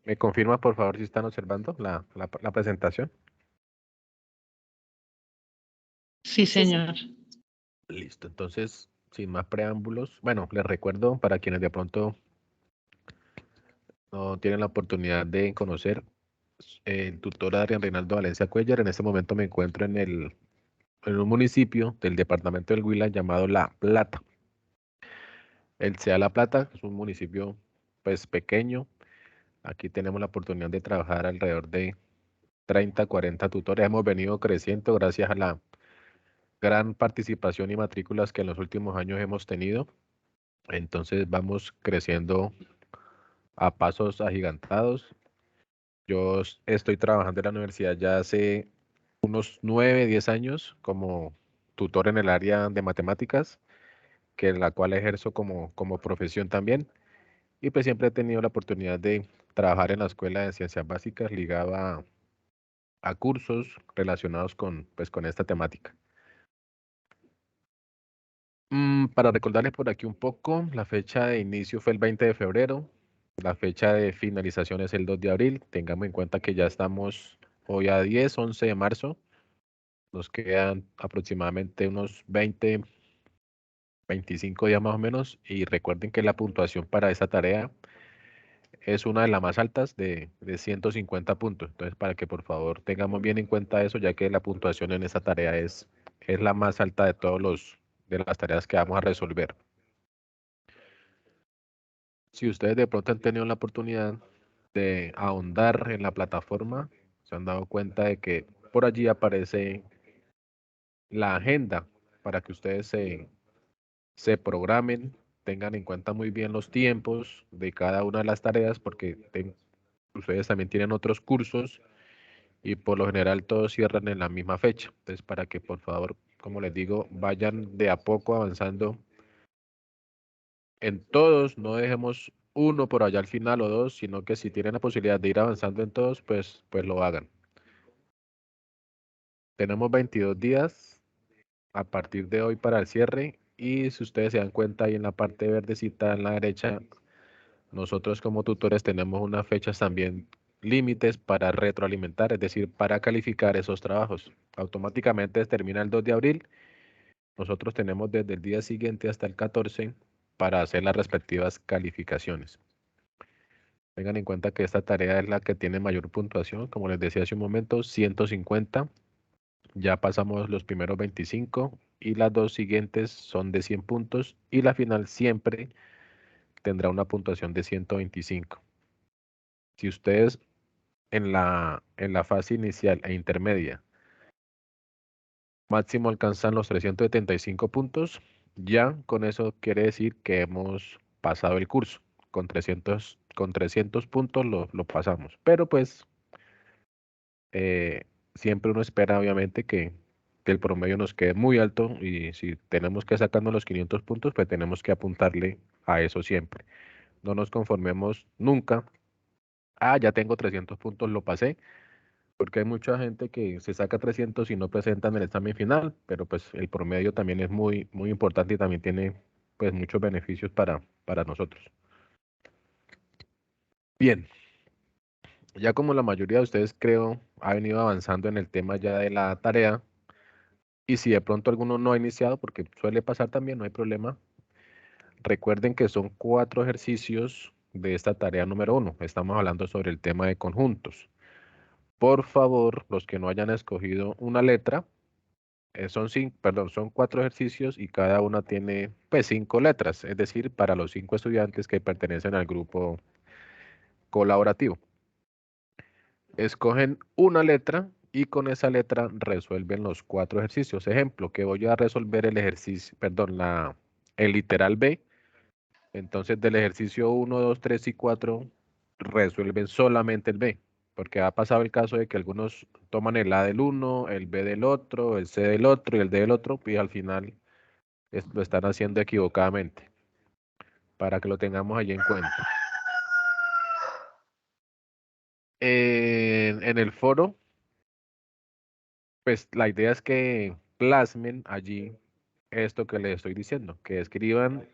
¿Me confirma, por favor, si están observando la presentación? Sí, señor. Listo, entonces, sin más preámbulos, bueno, les recuerdo para quienes de pronto no tienen la oportunidad de conocer, el tutor Adrián Reinaldo Valencia Cuellar. En este momento me encuentro en un municipio del departamento del Huila llamado La Plata. El CEA La Plata es un municipio pues pequeño. Aquí tenemos la oportunidad de trabajar alrededor de 30, 40 tutores. Hemos venido creciendo gracias a la gran participación y matrículas que en los últimos años hemos tenido. Entonces vamos creciendo a pasos agigantados. Yo estoy trabajando en la universidad ya hace unos 9, 10 años como tutor en el área de matemáticas, que la cual ejerzo como profesión también. Y pues siempre he tenido la oportunidad de trabajar en la escuela de ciencias básicas ligada a cursos relacionados pues, con esta temática. Para recordarles por aquí un poco, la fecha de inicio fue el 20 de febrero, la fecha de finalización es el 2 de abril. Tengamos en cuenta que ya estamos hoy a 10, 11 de marzo. Nos quedan aproximadamente unos 20, 25 días más o menos. Y recuerden que la puntuación para esta tarea es una de las más altas de 150 puntos. Entonces, para que por favor tengamos bien en cuenta eso, ya que la puntuación en esta tarea es la más alta de de las tareas que vamos a resolver. Si ustedes de pronto han tenido la oportunidad de ahondar en la plataforma, se han dado cuenta de que por allí aparece la agenda para que ustedes se programen, tengan en cuenta muy bien los tiempos de cada una de las tareas, porque ustedes también tienen otros cursos y por lo general todos cierran en la misma fecha. Entonces, para que por favor, como les digo, vayan de a poco avanzando en todos, no dejemos uno por allá al final o dos, sino que si tienen la posibilidad de ir avanzando en todos, pues lo hagan. Tenemos 22 días a partir de hoy para el cierre y si ustedes se dan cuenta ahí en la parte verdecita en la derecha, nosotros como tutores tenemos unas fechas también límites para retroalimentar, es decir, para calificar esos trabajos. Automáticamente termina el 2 de abril. Nosotros tenemos desde el día siguiente hasta el 14 para hacer las respectivas calificaciones. Tengan en cuenta que esta tarea es la que tiene mayor puntuación, como les decía hace un momento, 150. Ya pasamos los primeros 25 y las dos siguientes son de 100 puntos y la final siempre tendrá una puntuación de 125. Si ustedes en la fase inicial e intermedia máximo alcanzan los 375 puntos, ya con eso quiere decir que hemos pasado el curso. Con 300 puntos lo pasamos. Pero pues siempre uno espera obviamente que el promedio nos quede muy alto y si tenemos que sacarnos los 500 puntos, pues tenemos que apuntarle a eso siempre. No nos conformemos nunca. Ah, ya tengo 300 puntos, lo pasé. Porque hay mucha gente que se saca 300 y no presentan el examen final, pero pues el promedio también es muy, muy importante y también tiene pues muchos beneficios para nosotros. Bien, ya como la mayoría de ustedes creo ha venido avanzando en el tema ya de la tarea, y si de pronto alguno no ha iniciado, porque suele pasar también, no hay problema, recuerden que son 4 ejercicios de esta tarea número 1. Estamos hablando sobre el tema de conjuntos. Por favor, los que no hayan escogido una letra, son 4 ejercicios y cada una tiene pues 5 letras, es decir, para los 5 estudiantes que pertenecen al grupo colaborativo. Escogen una letra y con esa letra resuelven los 4 ejercicios. Ejemplo, que voy a resolver el ejercicio, perdón, el literal B. Entonces del ejercicio 1, 2, 3 y 4 resuelven solamente el B. Porque ha pasado el caso de que algunos toman el A del uno, el B del otro, el C del otro y el D del otro, y al final lo están haciendo equivocadamente, para que lo tengamos allí en cuenta. En el foro, pues la idea es que plasmen allí esto que les estoy diciendo, que escriban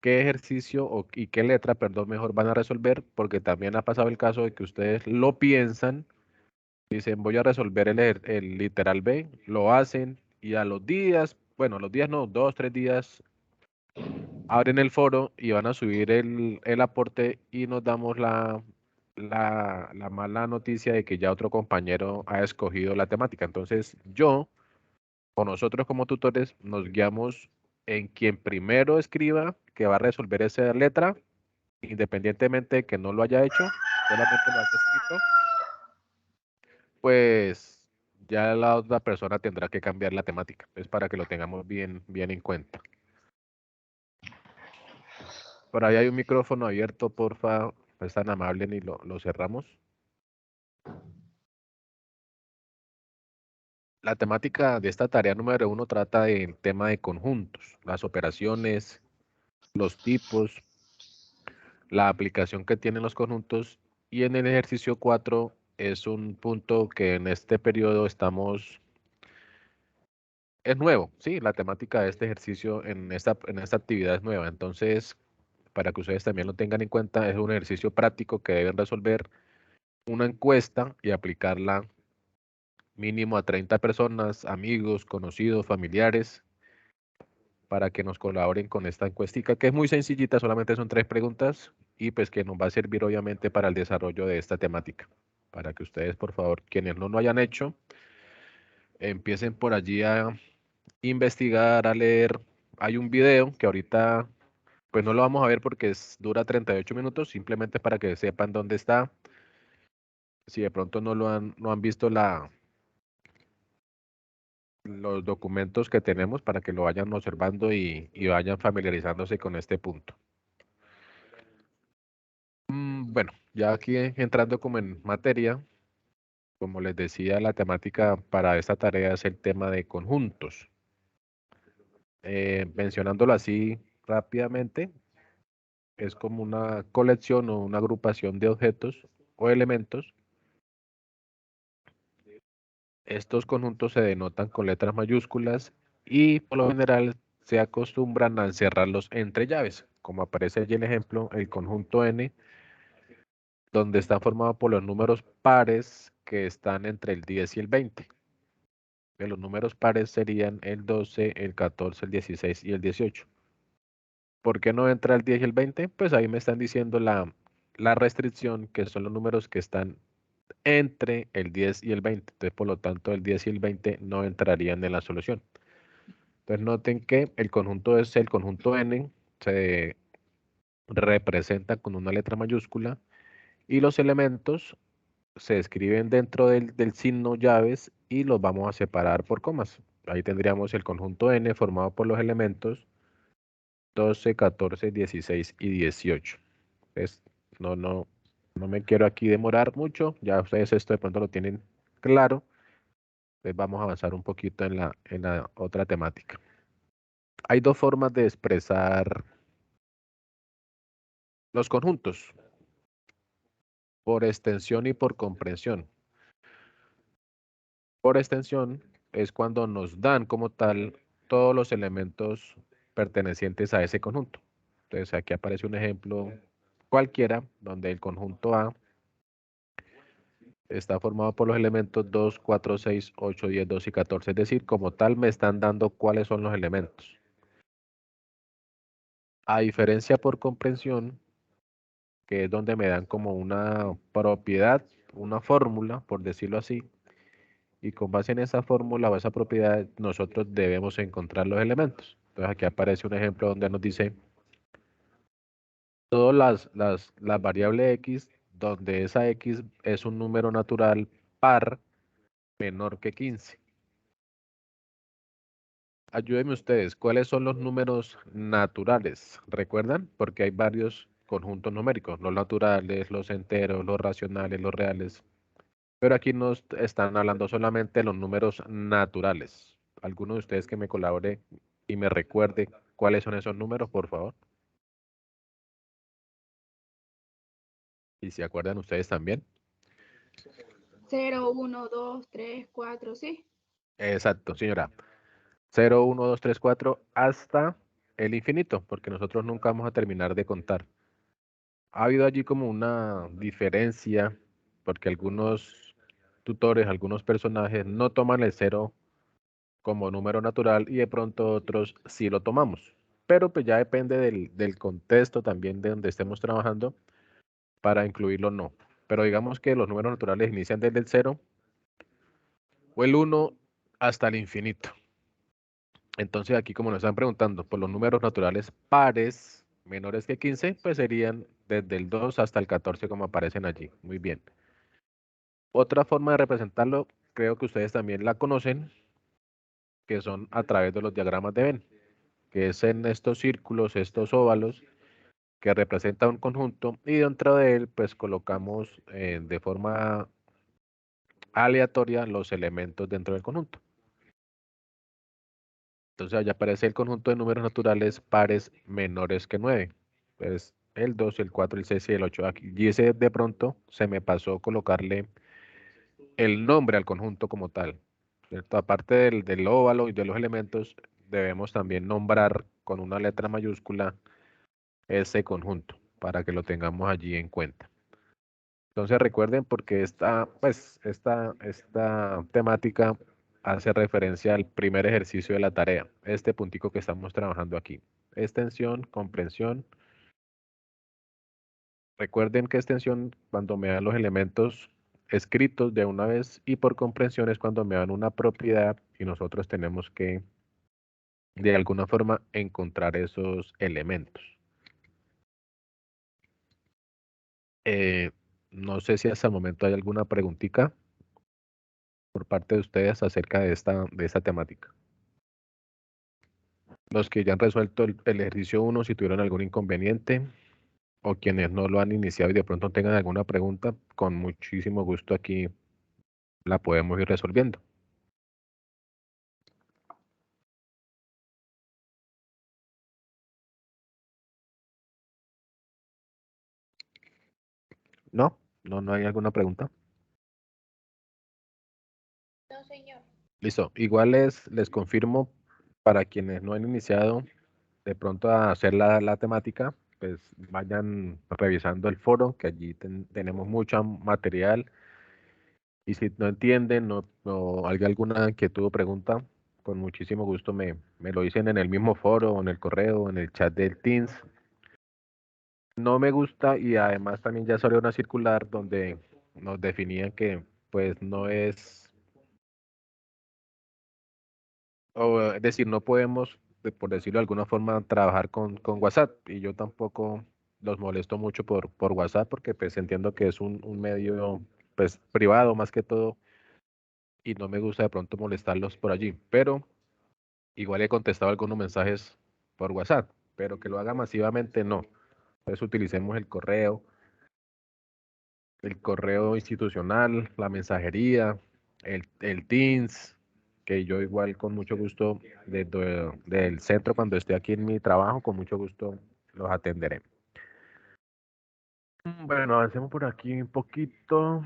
qué ejercicio y qué letra, perdón, mejor van a resolver, porque también ha pasado el caso de que ustedes lo piensan, dicen voy a resolver el literal B, lo hacen y a los días, bueno, a los días no, 2, 3 días, abren el foro y van a subir el aporte y nos damos la mala noticia de que ya otro compañero ha escogido la temática. Entonces yo o nosotros como tutores nos guiamos en quien primero escriba que va a resolver esa letra, independientemente de que no lo haya hecho, solamente lo haya escrito, pues ya la otra persona tendrá que cambiar la temática. Es para que lo tengamos bien, bien en cuenta. Por ahí hay un micrófono abierto, porfa, no es tan amable ni lo cerramos. La temática de esta tarea número 1 trata del tema de conjuntos, las operaciones, los tipos, la aplicación que tienen los conjuntos, y en el ejercicio 4 es un punto que en este periodo es nuevo, sí, la temática de este ejercicio en esta actividad es nueva, entonces para que ustedes también lo tengan en cuenta, es un ejercicio práctico que deben resolver una encuesta y aplicarla mínimo a 30 personas, amigos, conocidos, familiares, para que nos colaboren con esta encuestica, que es muy sencillita, solamente son 3 preguntas y pues que nos va a servir obviamente para el desarrollo de esta temática. Para que ustedes, por favor, quienes no lo hayan hecho, empiecen por allí a investigar, a leer. Hay un video que ahorita pues no lo vamos a ver porque dura 38 minutos, simplemente para que sepan dónde está. Si de pronto no han visto los documentos que tenemos, para que lo vayan observando y vayan familiarizándose con este punto. Bueno, ya aquí entrando como en materia, como les decía, la temática para esta tarea es el tema de conjuntos. Mencionándolo así rápidamente, es como una colección o una agrupación de objetos o elementos. Estos conjuntos se denotan con letras mayúsculas y por lo general se acostumbran a encerrarlos entre llaves, como aparece allí el ejemplo, el conjunto N, donde está formado por los números pares que están entre el 10 y el 20. Los números pares serían el 12, el 14, el 16 y el 18. ¿Por qué no entra el 10 y el 20? Pues ahí me están diciendo la restricción, que son los números que están entre el 10 y el 20. Entonces, por lo tanto, el 10 y el 20 no entrarían en la solución. Entonces, noten que el conjunto es el conjunto N, se representa con una letra mayúscula y los elementos se escriben dentro del signo llaves y los vamos a separar por comas. Ahí tendríamos el conjunto N formado por los elementos 12, 14, 16 y 18. Entonces, no me quiero aquí demorar mucho, ya ustedes esto de pronto lo tienen claro. Entonces vamos a avanzar un poquito en la otra temática. Hay dos formas de expresar los conjuntos, por extensión y por comprensión. Por extensión es cuando nos dan como tal todos los elementos pertenecientes a ese conjunto. Entonces aquí aparece un ejemplo cualquiera donde el conjunto A está formado por los elementos 2, 4, 6, 8, 10, 12 y 14. Es decir, como tal me están dando cuáles son los elementos. A diferencia por comprensión, que es donde me dan como una propiedad, una fórmula, por decirlo así, y con base en esa fórmula o esa propiedad nosotros debemos encontrar los elementos. Entonces aquí aparece un ejemplo donde nos dice todas las variables x, donde esa x es un número natural par menor que 15. Ayúdenme ustedes, ¿cuáles son los números naturales? ¿Recuerdan? Porque hay varios conjuntos numéricos, los naturales, los enteros, los racionales, los reales. Pero aquí nos están hablando solamente de los números naturales. ¿Alguno de ustedes que me colabore y me recuerde cuáles son esos números, por favor? Y si acuerdan ustedes también. 0, 1, 2, 3, 4, ¿sí? Exacto, señora. 0, 1, 2, 3, 4 hasta el infinito, porque nosotros nunca vamos a terminar de contar. Ha habido allí como una diferencia, porque algunos tutores, algunos personajes no toman el cero como número natural y de pronto otros sí lo tomamos. Pero pues ya depende del contexto también de donde estemos trabajando para incluirlo o no. Pero digamos que los números naturales inician desde el cero o el uno hasta el infinito. Entonces aquí como nos están preguntando por los números naturales pares menores que 15, pues serían desde el 2 hasta el 14 como aparecen allí. Muy bien. Otra forma de representarlo, creo que ustedes también la conocen, que son a través de los diagramas de Venn, que es en estos círculos, estos óvalos, que representa un conjunto y dentro de él pues colocamos de forma aleatoria los elementos dentro del conjunto. Entonces allá aparece el conjunto de números naturales pares menores que 9. Pues el 2, el 4, el 6 y el 8. Aquí, y ese de pronto se me pasó colocarle el nombre al conjunto como tal, ¿cierto? Aparte del óvalo y de los elementos, debemos también nombrar con una letra mayúscula ese conjunto para que lo tengamos allí en cuenta. Entonces recuerden porque esta temática hace referencia al primer ejercicio de la tarea, este puntico que estamos trabajando aquí. Extensión, comprensión. Recuerden que extensión cuando me dan los elementos escritos de una vez y por comprensión es cuando me dan una propiedad y nosotros tenemos que de alguna forma encontrar esos elementos. Eh, no sé si hasta el momento hay alguna preguntita por parte de ustedes acerca de esta temática. Los que ya han resuelto el ejercicio 1, si tuvieron algún inconveniente, o quienes no lo han iniciado y de pronto tengan alguna pregunta, con muchísimo gusto aquí la podemos ir resolviendo. ¿No? ¿No hay alguna pregunta? No, señor. Listo. Igual les confirmo, para quienes no han iniciado de pronto a hacer la temática, pues vayan revisando el foro, que allí tenemos mucho material. Y si no entienden o hay alguna inquietud o pregunta, con muchísimo gusto me lo dicen en el mismo foro, o en el correo, o en el chat del Teams. No me gusta y además también ya salió una circular donde nos definían que pues no es, o es decir, no podemos, por decirlo de alguna forma, trabajar con WhatsApp y yo tampoco los molesto mucho por WhatsApp porque pues entiendo que es un medio pues privado más que todo y no me gusta de pronto molestarlos por allí, pero igual he contestado algunos mensajes por WhatsApp, pero que lo haga masivamente no. Entonces utilicemos el correo institucional, la mensajería, el Teams, que yo igual con mucho gusto del centro cuando esté aquí en mi trabajo, con mucho gusto los atenderé. Bueno, avancemos por aquí un poquito.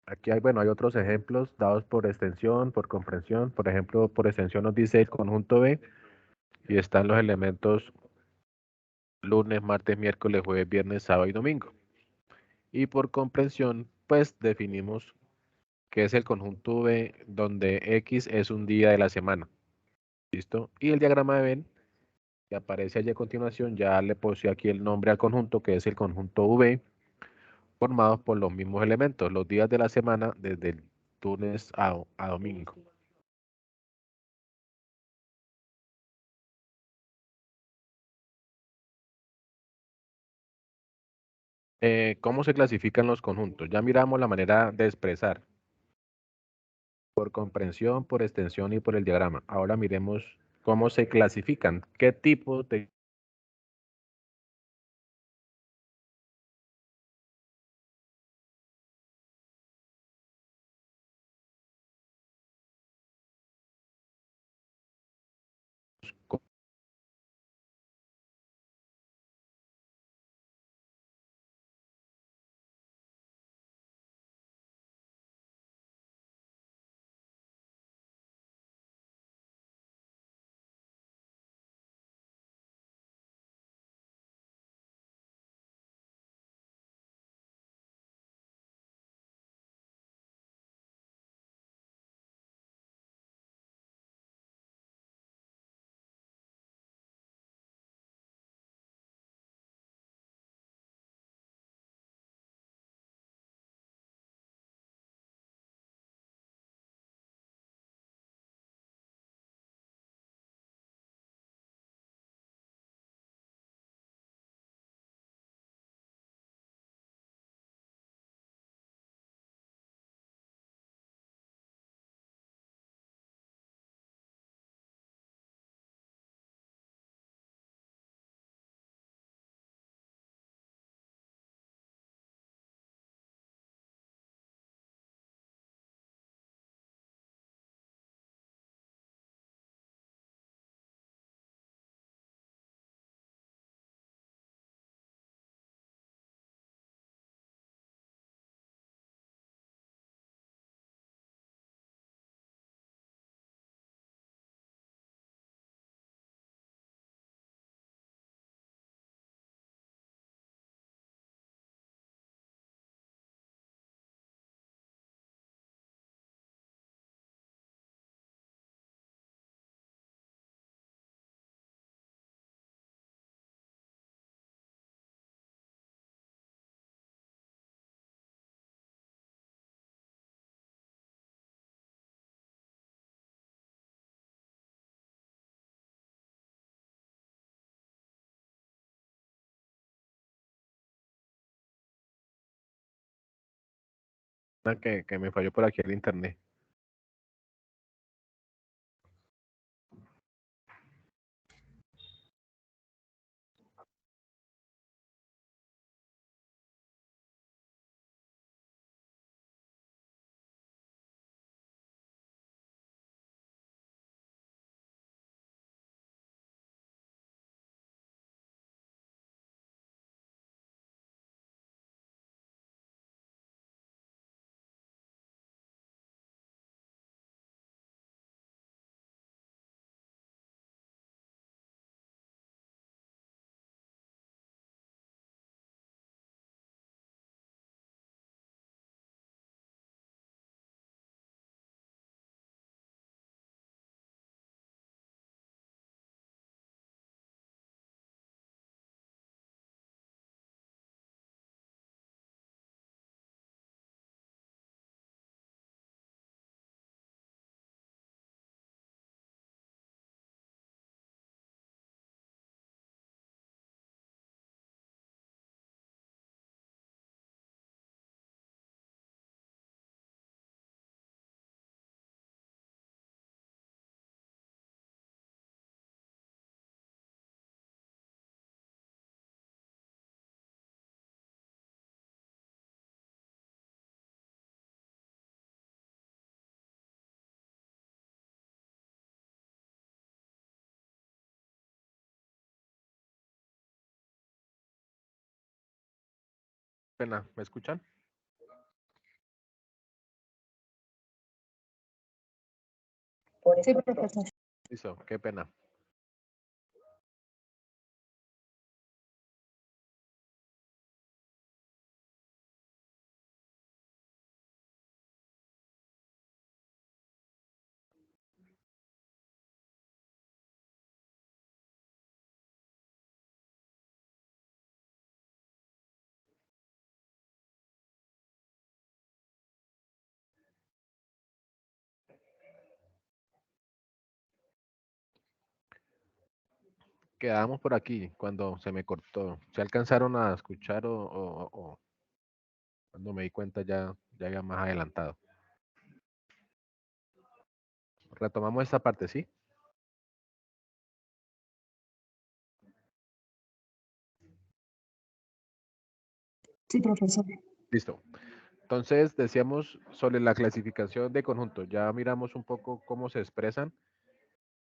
Aquí hay, bueno, hay otros ejemplos dados por extensión, por comprensión. Por ejemplo, por extensión nos dice el conjunto B y están los elementos lunes, martes, miércoles, jueves, viernes, sábado y domingo. Y por comprensión, pues definimos que es el conjunto V donde X es un día de la semana. ¿Listo? Y el diagrama de Venn, que aparece allí a continuación, ya le puse aquí el nombre al conjunto, que es el conjunto V, formado por los mismos elementos, los días de la semana, desde el lunes a domingo. ¿Cómo se clasifican los conjuntos? Ya miramos la manera de expresar, por comprensión, por extensión y por el diagrama. Ahora miremos cómo se clasifican, qué tipo de Que me falló por aquí el internet. Pena, ¿me escuchan? Sí, profesor. Listo, qué pena. Quedamos por aquí cuando se me cortó. ¿Se alcanzaron a escuchar o cuando me di cuenta ya había más adelantado? Retomamos esta parte, ¿sí? Sí, profesor. Listo. Entonces, decíamos sobre la clasificación de conjuntos. Ya miramos un poco cómo se expresan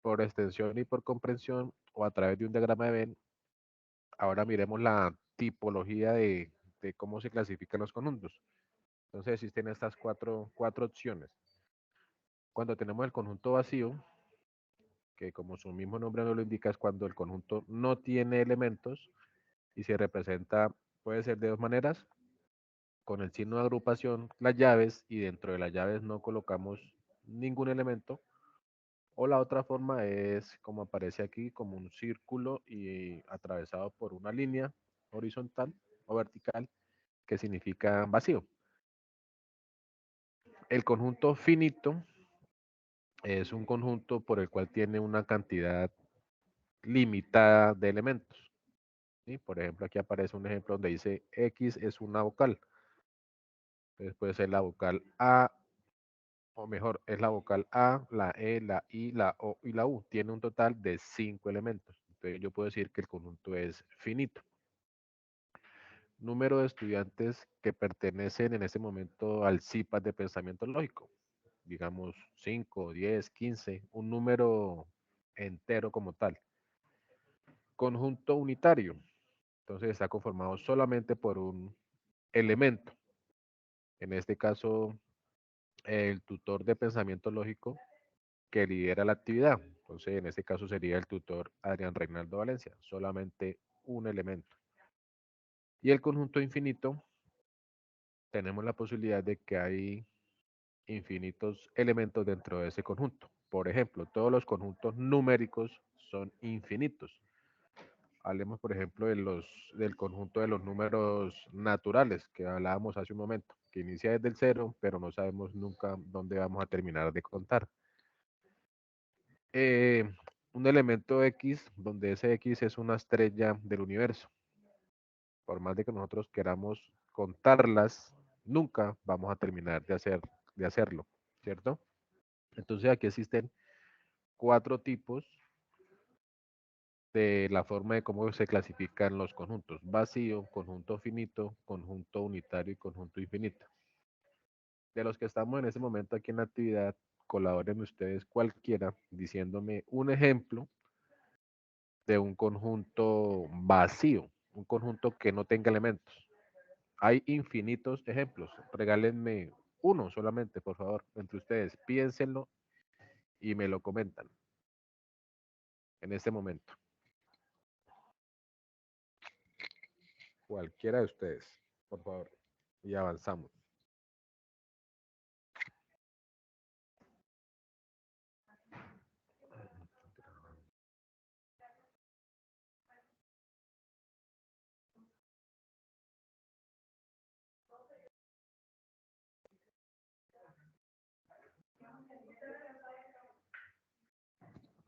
por extensión y por comprensión o a través de un diagrama de Venn. Ahora miremos la tipología de cómo se clasifican los conjuntos. Entonces, existen estas cuatro opciones. Cuando tenemos el conjunto vacío, que como su mismo nombre nos lo indica, es cuando el conjunto no tiene elementos y se representa, puede ser de dos maneras, con el signo de agrupación, las llaves, y dentro de las llaves no colocamos ningún elemento, o la otra forma es como aparece aquí, como un círculo y atravesado por una línea horizontal o vertical, que significa vacío. El conjunto finito es un conjunto por el cual tiene una cantidad limitada de elementos. ¿Sí? Por ejemplo, aquí aparece un ejemplo donde dice X es una vocal. Entonces puede ser la vocal A, o mejor, es la vocal A, la E, la I, la O y la U. Tiene un total de 5 elementos. Entonces yo puedo decir que el conjunto es finito. Número de estudiantes que pertenecen en este momento al CIPAS de pensamiento lógico. Digamos 5, 10, 15, un número entero como tal. Conjunto unitario. Entonces está conformado solamente por un elemento. En este caso, el tutor de pensamiento lógico que lidera la actividad. Entonces, en este caso sería el tutor Adrián Reinaldo Valencia, solamente un elemento. Y el conjunto infinito, tenemos la posibilidad de que hay infinitos elementos dentro de ese conjunto. Por ejemplo, todos los conjuntos numéricos son infinitos. Hablemos, por ejemplo, del conjunto de los números naturales que hablábamos hace un momento, que inicia desde el cero, pero no sabemos nunca dónde vamos a terminar de contar. Eh, un elemento X, donde ese X es una estrella del universo. Por más de que nosotros queramos contarlas, nunca vamos a terminar de hacerlo, ¿cierto? Entonces aquí existen 4 tipos de la forma de cómo se clasifican los conjuntos: vacío, conjunto finito, conjunto unitario y conjunto infinito. De los que estamos en este momento aquí en la actividad, colaboren ustedes cualquiera diciéndome un ejemplo de un conjunto vacío, un conjunto que no tenga elementos. Hay infinitos ejemplos. Regálenme uno solamente, por favor, entre ustedes. Piénsenlo y me lo comentan en este momento. Cualquiera de ustedes, por favor. Y avanzamos.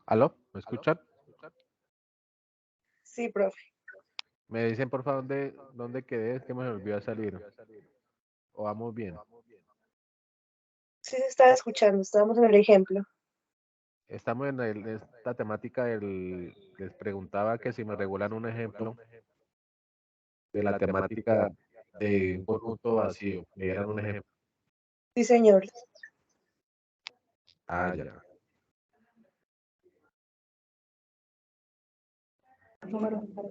¿Aló? ¿Me escuchan? Sí, profe. Me dicen, por favor, dónde quedé, es que me olvidó salir. ¿O vamos bien? Sí se estaba escuchando, estábamos en el ejemplo. Estamos en esta temática les preguntaba que si me regulan un ejemplo de la temática de un conjunto vacío. Me dieran un ejemplo. Sí, señor. Ah, ya.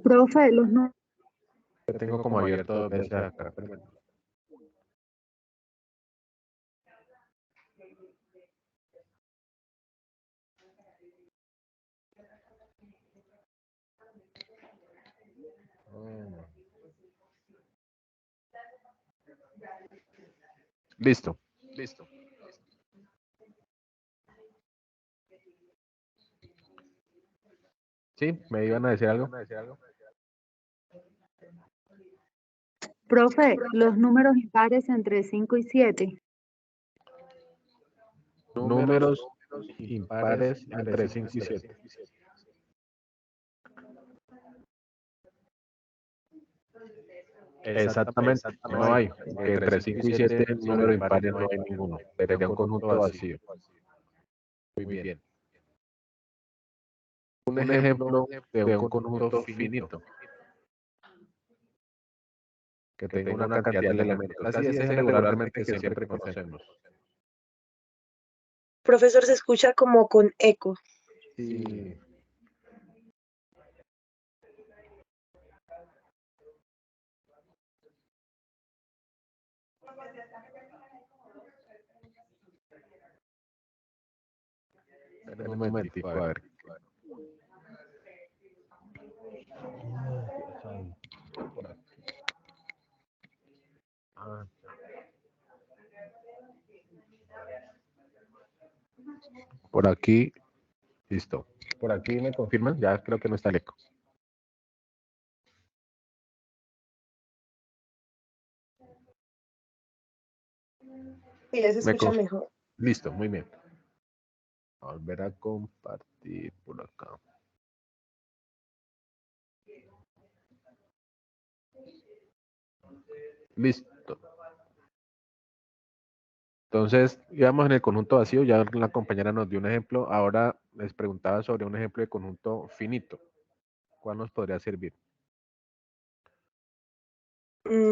Profe, los números. Yo tengo como abierto 2 veces acá. Espérame. Mm. Listo. ¿Sí? ¿Me iban a decir algo? Profe, los números impares entre 5 y 7. Números impares entre 5 y 7. Exactamente, no hay, porque entre 5 y 7 números impares no hay ninguno. Sería un conjunto vacío. Muy bien. Un ejemplo de un conjunto finito que tenga una cantidad de elementos. Así es regularmente que siempre conocemos. Profesor, se escucha como con eco. Sí. Un momentico, a ver. Por aquí. Ah, por aquí, listo. Por aquí me confirman, ya creo que no está el eco. Sí, ya se Me escucha conf- mejor. Listo, muy bien. A volver a compartir por acá. Listo. Entonces, íbamos en el conjunto vacío, ya la compañera nos dio un ejemplo. Ahora les preguntaba sobre un ejemplo de conjunto finito. ¿Cuál nos podría servir?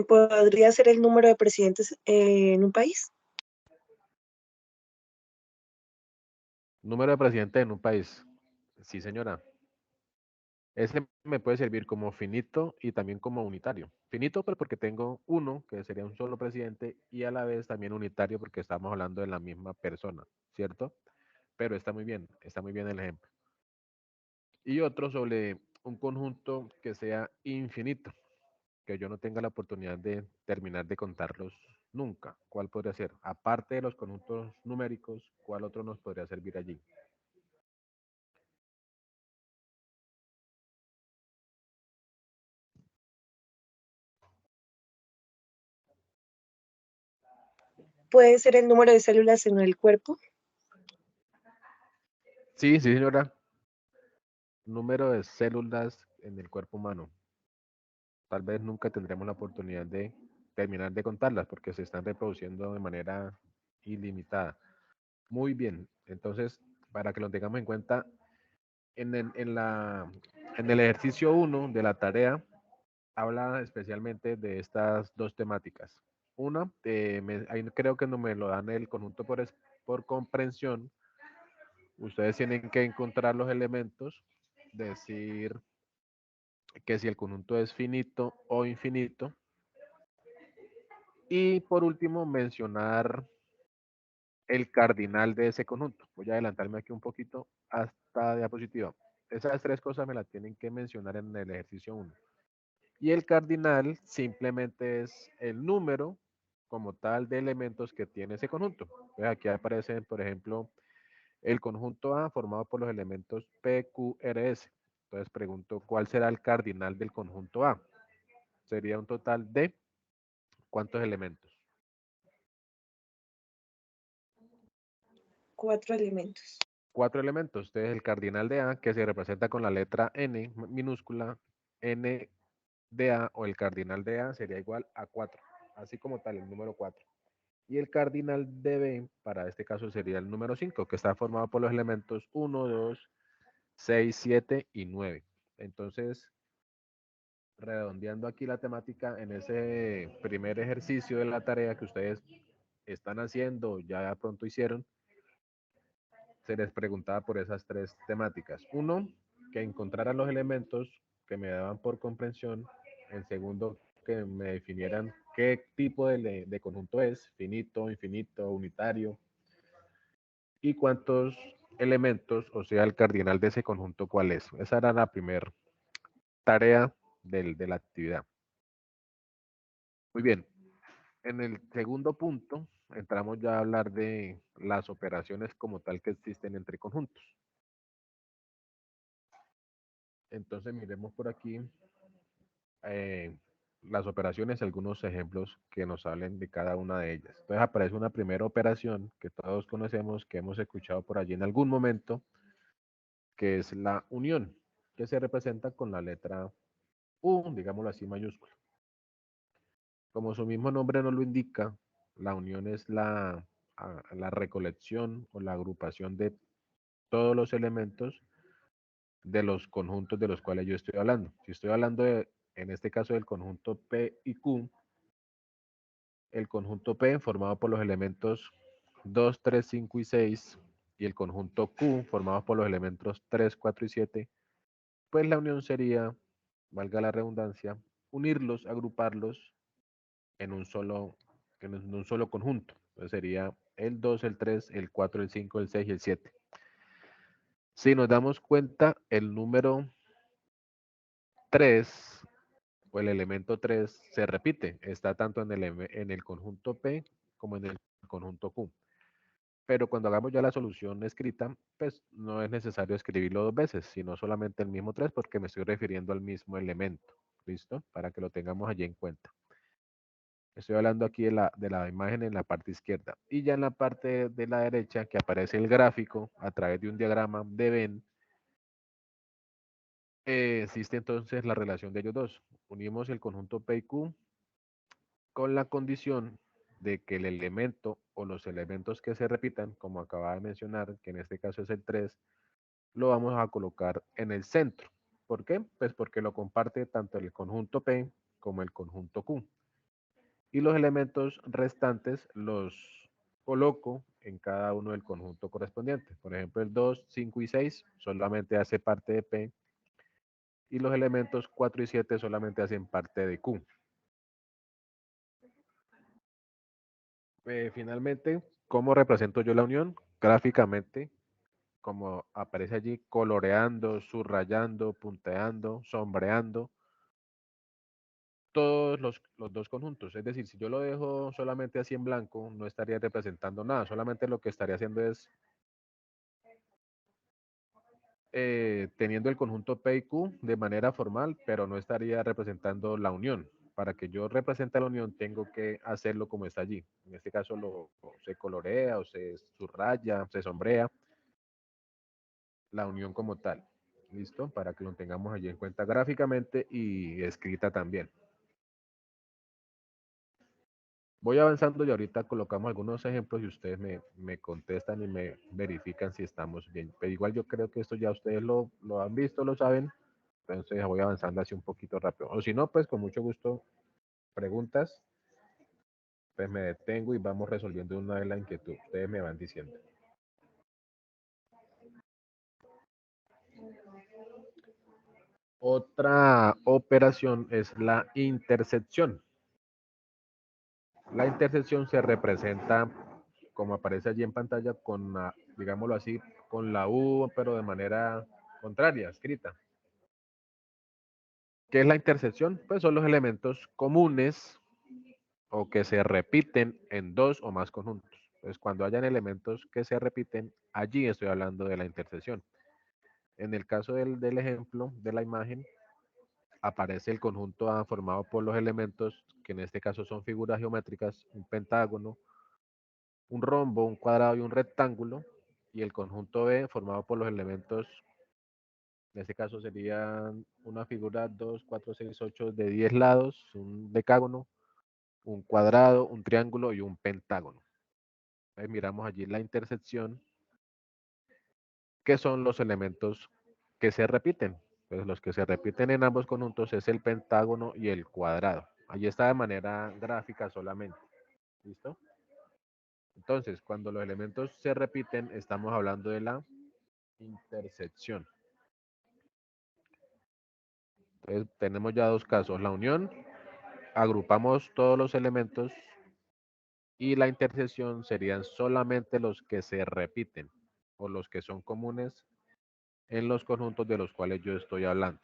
¿Podría ser el número de presidentes en un país? Número de presidente en un país. Sí, señora. Ese me puede servir como finito y también como unitario. Finito, pero porque tengo uno, que sería un solo presidente, y a la vez también unitario porque estamos hablando de la misma persona, ¿cierto? Pero está muy bien el ejemplo. Y otro sobre un conjunto que sea infinito, que yo no tenga la oportunidad de terminar de contarlos nunca. ¿Cuál podría ser? Aparte de los conjuntos numéricos, ¿cuál otro nos podría servir allí? ¿Puede ser el número de células en el cuerpo? Sí, sí, señora. Número de células en el cuerpo humano. Tal vez nunca tendremos la oportunidad de terminar de contarlas porque se están reproduciendo de manera ilimitada. Muy bien, entonces, para que lo tengamos en cuenta, en el ejercicio 1 de la tarea, habla especialmente de estas dos temáticas. Una, ahí creo que no me lo dan el conjunto por comprensión. Ustedes tienen que encontrar los elementos, decir que si el conjunto es finito o infinito. Y por último, mencionar el cardinal de ese conjunto. Voy a adelantarme aquí un poquito hasta diapositiva. Esas tres cosas me las tienen que mencionar en el ejercicio 1. Y el cardinal simplemente es el número como tal de elementos que tiene ese conjunto. Entonces aquí aparecen, por ejemplo, el conjunto A formado por los elementos P, Q, R, S. Entonces pregunto, ¿cuál será el cardinal del conjunto A? Sería un total de ¿cuántos elementos? 4 elementos. 4 elementos. Entonces el cardinal de A, que se representa con la letra N minúscula, N de A o el cardinal de A sería igual a 4, así como tal, el número 4. Y el cardinal de B, para este caso, sería el número 5, que está formado por los elementos 1, 2, 6, 7 y 9. Entonces, redondeando aquí la temática, en ese primer ejercicio de la tarea que ustedes están haciendo, ya pronto hicieron, se les preguntaba por esas tres temáticas. Uno, que encontraran los elementos que me daban por comprensión. El segundo, que me definieran qué tipo de conjunto es, finito, infinito, unitario, y cuántos elementos, o sea, el cardinal de ese conjunto, cuál es. Esa era la primera tarea de la actividad. Muy bien. En el segundo punto, entramos ya a hablar de las operaciones como tal que existen entre conjuntos. Entonces, miremos por aquí eh, las operaciones, algunos ejemplos que nos hablen de cada una de ellas. Entonces, aparece una primera operación que todos conocemos, que hemos escuchado por allí en algún momento, que es la unión, que se representa con la letra U, digámoslo así, mayúscula. Como su mismo nombre nos lo indica, la unión es la recolección o la agrupación de todos los elementos de los conjuntos de los cuales yo estoy hablando. Si estoy hablando en este caso del conjunto P y Q, el conjunto P formado por los elementos 2, 3, 5 y 6 y el conjunto Q formado por los elementos 3, 4 y 7, pues la unión sería, valga la redundancia, unirlos, agruparlos en un solo conjunto. Entonces sería el 2, el 3, el 4, el 5, el 6 y el 7. Si nos damos cuenta, el número 3 o el elemento 3 se repite, está tanto en el conjunto P como en el conjunto Q. Pero cuando hagamos ya la solución escrita, pues no es necesario escribirlo dos veces, sino solamente el mismo 3 porque me estoy refiriendo al mismo elemento. ¿Listo? Para que lo tengamos allí en cuenta. Estoy hablando aquí de la imagen en la parte izquierda. Y ya en la parte de la derecha, que aparece el gráfico a través de un diagrama de Venn, existe entonces la relación de ellos dos. Unimos el conjunto P y Q con la condición de que el elemento o los elementos que se repitan, como acababa de mencionar, que en este caso es el 3, lo vamos a colocar en el centro. ¿Por qué? Pues porque lo comparte tanto el conjunto P como el conjunto Q. Y los elementos restantes los coloco en cada uno del conjunto correspondiente. Por ejemplo, el 2, 5 y 6 solamente hace parte de P y los elementos 4 y 7 solamente hacen parte de Q. Finalmente, ¿cómo represento yo la unión? Gráficamente, como aparece allí, coloreando, subrayando, punteando, sombreando todos los dos conjuntos. Es decir, si yo lo dejo solamente así en blanco, no estaría representando nada, solamente lo que estaría haciendo es teniendo el conjunto P y Q de manera formal, pero no estaría representando la unión. Para que yo represente la unión, tengo que hacerlo como está allí. En este caso, se colorea o se subraya, se sombrea la unión como tal. ¿Listo? Para que lo tengamos allí en cuenta gráficamente y escrita también. Voy avanzando y ahorita colocamos algunos ejemplos y ustedes me contestan y me verifican si estamos bien. Pero igual yo creo que esto ya ustedes lo han visto, lo saben. Entonces voy avanzando así un poquito rápido. O si no, pues con mucho gusto, preguntas. Pues me detengo y vamos resolviendo una vez la inquietud. Ustedes me van diciendo. Otra operación es la intersección. La intersección se representa, como aparece allí en pantalla, con la, digámoslo así, con la U, pero de manera contraria, escrita. ¿Qué es la intersección? Pues son los elementos comunes o que se repiten en dos o más conjuntos. Entonces, cuando hayan elementos que se repiten, allí estoy hablando de la intersección. En el caso del ejemplo de la imagen, aparece el conjunto A formado por los elementos, que en este caso son figuras geométricas, un pentágono, un rombo, un cuadrado y un rectángulo, y el conjunto B formado por los elementos, en este caso serían una figura 2, 4, 6, 8 de 10 lados, un decágono, un cuadrado, un triángulo y un pentágono. Entonces miramos allí la intersección, que son los elementos que se repiten. Pues los que se repiten en ambos conjuntos es el pentágono y el cuadrado. Allí está de manera gráfica solamente. ¿Listo? Entonces, cuando los elementos se repiten, estamos hablando de la intersección. Entonces, tenemos ya dos casos. La unión, agrupamos todos los elementos y la intersección serían solamente los que se repiten o los que son comunes en los conjuntos de los cuales yo estoy hablando.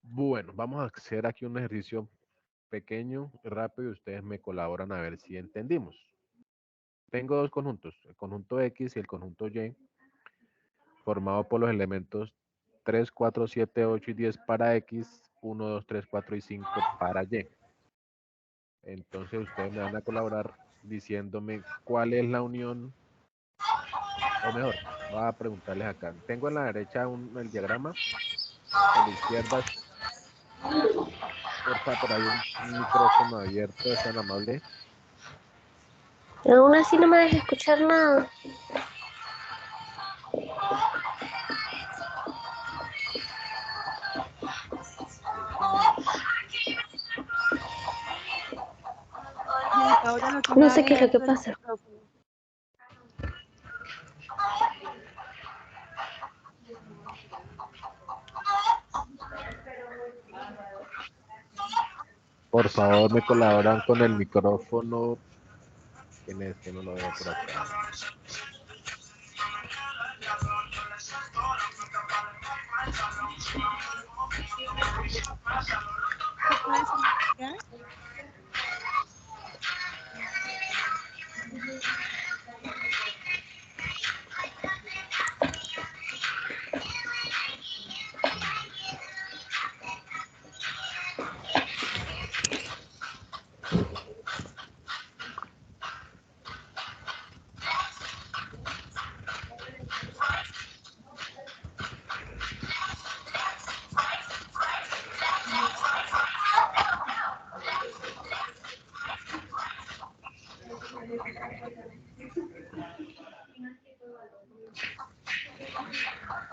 Bueno, vamos a hacer aquí un ejercicio pequeño, rápido, y ustedes me colaboran a ver si entendimos. Tengo dos conjuntos, el conjunto X y el conjunto Y, formado por los elementos 3, 4, 7, 8 y 10 para X, 1, 2, 3, 4 y 5 para Y. Entonces ustedes me van a colaborar diciéndome cuál es la unión, o mejor, voy a preguntarles acá. Tengo en la derecha el diagrama, en la izquierda, porfa, por ahí un micrófono abierto, es tan amable. Aún así no me deja escuchar nada. No sé qué es lo que pasa. Por favor, me colaboran con el micrófono. ¿Quién es? Que no lo veo por acá.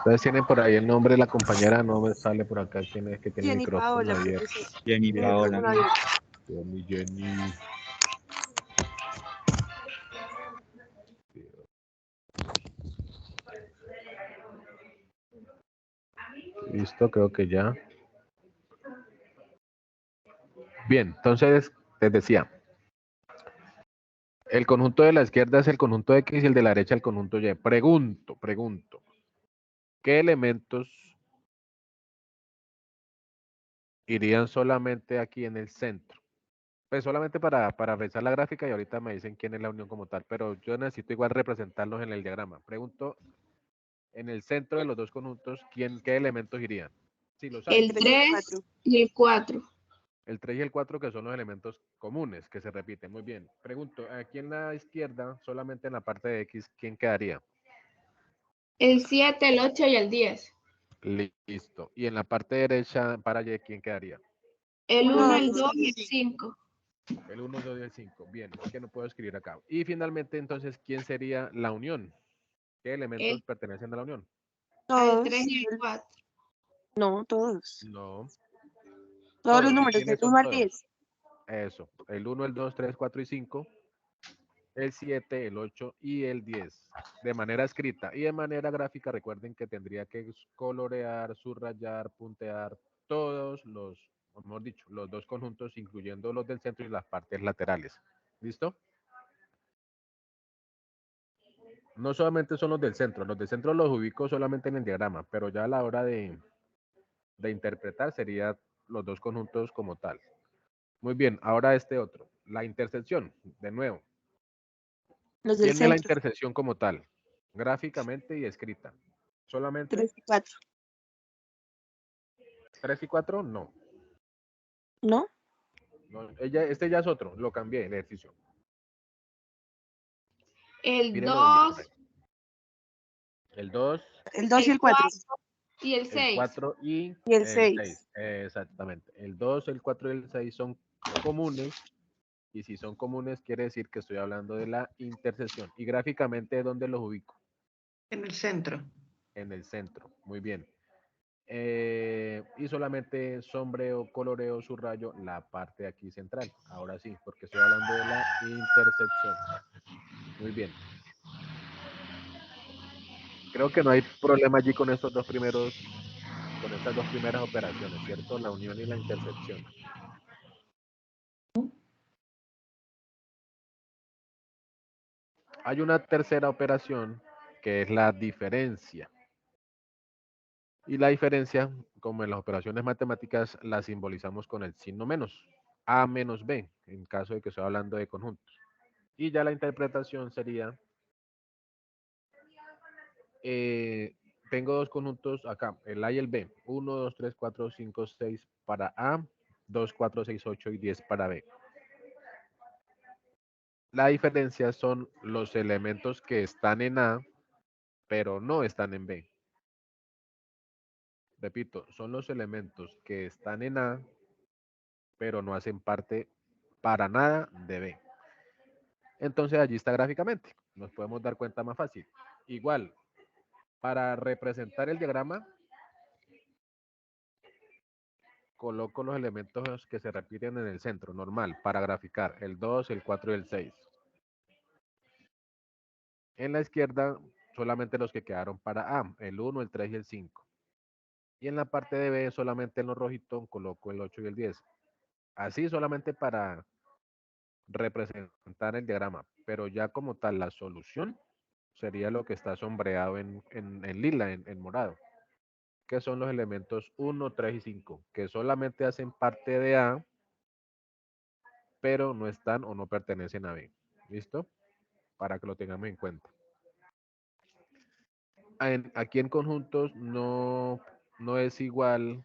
Entonces tienen por ahí el nombre de la compañera, no me sale por acá quién es que tiene el micrófono abierto. Jenny Paola. Jenny. Listo, creo que ya. Bien, entonces les decía, el conjunto de la izquierda es el conjunto X y el de la derecha el conjunto Y. Pregunto, ¿qué elementos irían solamente aquí en el centro? Pues solamente para revisar la gráfica y ahorita me dicen quién es la unión como tal, pero yo necesito igual representarlos en el diagrama. Pregunto, en el centro de los dos conjuntos, ¿qué elementos irían? Sí, lo saben. El 3 y el 4. El 3 y el 4 que son los elementos comunes que se repiten. Muy bien. Pregunto, aquí en la izquierda, solamente en la parte de X, ¿quién quedaría? El 7, el 8 y el 10. Listo. Y en la parte derecha para Y, ¿quién quedaría? El 1, el 2 y el 5. El 1, 2 y el 5. Bien, que no puedo escribir acá. Y finalmente, entonces, ¿quién sería la unión? ¿Qué elementos El, pertenecen a la unión? el 3 Todos. y el 4. No, todos. No, Todos los todos. ¿Y números del quiénes son 1 al todos? 10. Eso. El 1, el 2, 3, 4 y 5. El 7, el 8 y el 10. De manera escrita y de manera gráfica, recuerden que tendría que colorear, subrayar, puntear todos los, o mejor dicho, los dos conjuntos, incluyendo los del centro y las partes laterales. ¿Listo? No solamente son los del centro los ubico solamente en el diagrama, pero ya a la hora de interpretar sería los dos conjuntos como tal. Muy bien, ahora este otro, la intersección, de nuevo. Los del Tiene la centro. intersección como tal, gráficamente y escrita. Solamente 3 y 4. 3 y 4, no. ¿No? No, este ya es otro, lo cambié el ejercicio. El Mírelo bien. 2, El 2, El 2 y el el 4. 4 y el el 6. 4 y Y el el 6. 6. Exactamente. El 2, el 4 y el 6 son comunes. Y si son comunes, quiere decir que estoy hablando de la intersección. Y gráficamente, ¿dónde los ubico? En el centro. En el centro. Muy bien. Y solamente sombreo, coloreo, subrayo la parte aquí central. Ahora sí, porque estoy hablando de la intersección. Muy bien. Creo que no hay problema allí con estos dos primeros, con estas dos primeras operaciones, ¿cierto? La unión y la intersección. Hay una tercera operación que es la diferencia. Y la diferencia, como en las operaciones matemáticas, la simbolizamos con el signo menos. A menos B, en caso de que estoy hablando de conjuntos. Y ya la interpretación sería, tengo dos conjuntos acá, el A y el B. 1, 2, 3, 4, 5, 6 para A, 2, 4, 6, 8 y 10 para B. La diferencia son los elementos que están en A, pero no están en B. Repito, son los elementos que están en A, pero no hacen parte para nada de B. Entonces allí está gráficamente. Nos podemos dar cuenta más fácil. Igual, para representar el diagrama, coloco los elementos que se repiten en el centro, normal, para graficar el 2, el 4 y el 6. En la izquierda, solamente los que quedaron para A, el 1, el 3 y el 5. Y en la parte de B, solamente en los rojitos, coloco el 8 y el 10. Así solamente para representar el diagrama, pero ya como tal la solución sería lo que está sombreado en lila, en morado, que son los elementos 1, 3 y 5, que solamente hacen parte de A, pero no están o no pertenecen a B. ¿Listo? Para que lo tengamos en cuenta. Aquí en conjuntos no es igual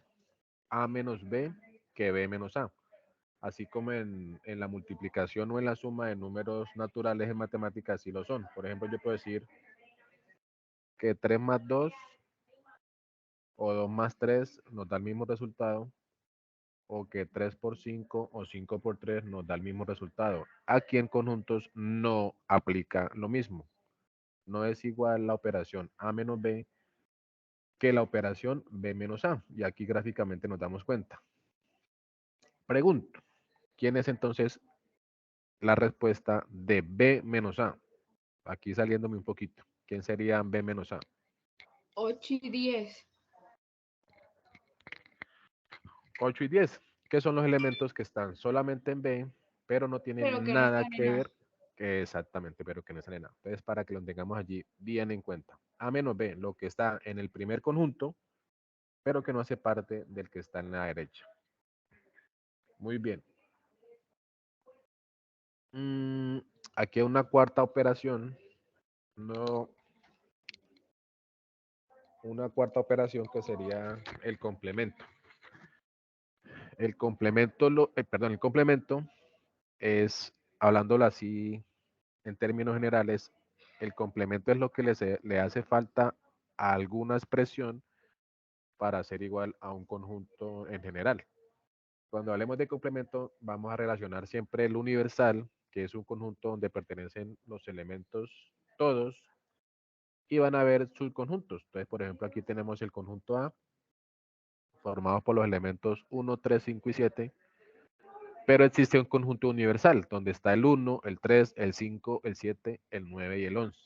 A menos B que B menos A. Así como en la multiplicación o en la suma de números naturales en matemáticas sí lo son. Por ejemplo, yo puedo decir que 3 más 2 o 2 más 3 nos da el mismo resultado, o que 3 por 5 o 5 por 3 nos da el mismo resultado. Aquí en conjuntos no aplica lo mismo. No es igual la operación A menos B que la operación B menos A. Y aquí gráficamente nos damos cuenta. Pregunto, ¿quién es entonces la respuesta de B menos A? Aquí saliéndome un poquito. ¿Quién sería B menos A? 8 y 10. 8 y 10. ¿Qué son los elementos que están solamente en B, pero no Pero tienen que no nada están en que A. ver? Exactamente, pero que no están en A. Entonces, para que lo tengamos allí bien en cuenta. A menos B, lo que está en el primer conjunto, pero que no hace parte del que está en la derecha. Muy bien. Aquí hay una cuarta operación. No, una cuarta operación que sería el complemento. El complemento, el complemento es, hablándolo así en términos generales, el complemento es lo que le hace falta a alguna expresión para ser igual a un conjunto en general. Cuando hablemos de complemento, vamos a relacionar siempre el universal, que es un conjunto donde pertenecen los elementos todos, y van a haber subconjuntos. Entonces, por ejemplo, aquí tenemos el conjunto A, formado por los elementos 1, 3, 5 y 7, pero existe un conjunto universal, donde está el 1, el 3, el 5, el 7, el 9 y el 11.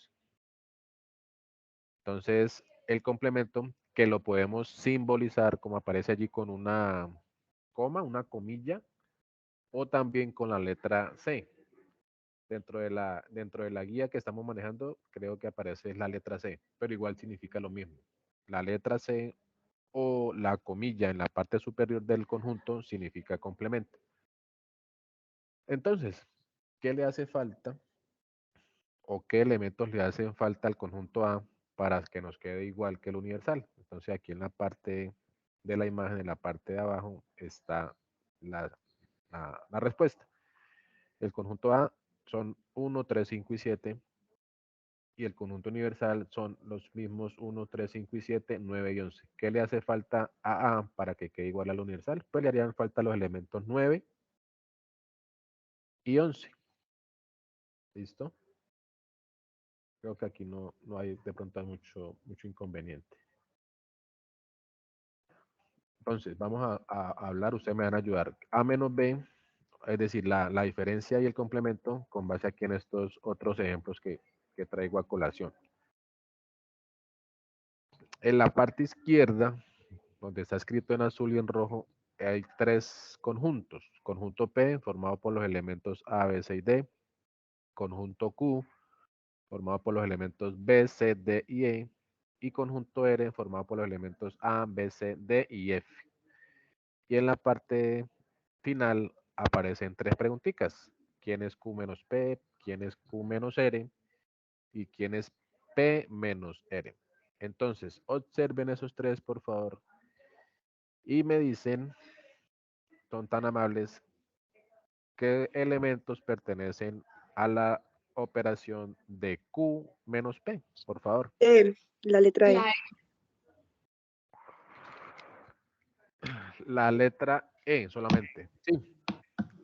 Entonces, el complemento, que lo podemos simbolizar como aparece allí con una coma, una comilla, o también con la letra C. Dentro de la guía que estamos manejando, creo que aparece la letra C, pero igual significa lo mismo. La letra C o la comilla en la parte superior del conjunto significa complemento. Entonces, ¿qué le hace falta o qué elementos le hacen falta al conjunto A para que nos quede igual que el universal? Entonces, aquí en la parte de la imagen, en la parte de abajo, está la respuesta. El conjunto A son 1, 3, 5 y 7. Y el conjunto universal son los mismos 1, 3, 5 y 7, 9 y 11. ¿Qué le hace falta a A para que quede igual al universal? Pues le harían falta los elementos 9 y 11. ¿Listo? Creo que aquí no hay de pronto mucho inconveniente. Entonces, vamos a hablar, ustedes me van a ayudar. A menos B, es decir, la diferencia y el complemento con base aquí en estos otros ejemplos que traigo a colación. En la parte izquierda, donde está escrito en azul y en rojo, hay tres conjuntos. Conjunto P, formado por los elementos A, B, C y D. Conjunto Q, formado por los elementos B, C, D y E. Y conjunto R, formado por los elementos A, B, C, D y F. Y en la parte final aparecen tres preguntitas. ¿Quién es Q menos P? ¿Quién es Q menos R? ¿Y quién es P menos R? Entonces, observen esos tres, por favor. Y me dicen, son tan amables, qué elementos pertenecen a la operación de Q menos P, por favor. La letra E. La La letra E solamente. Sí.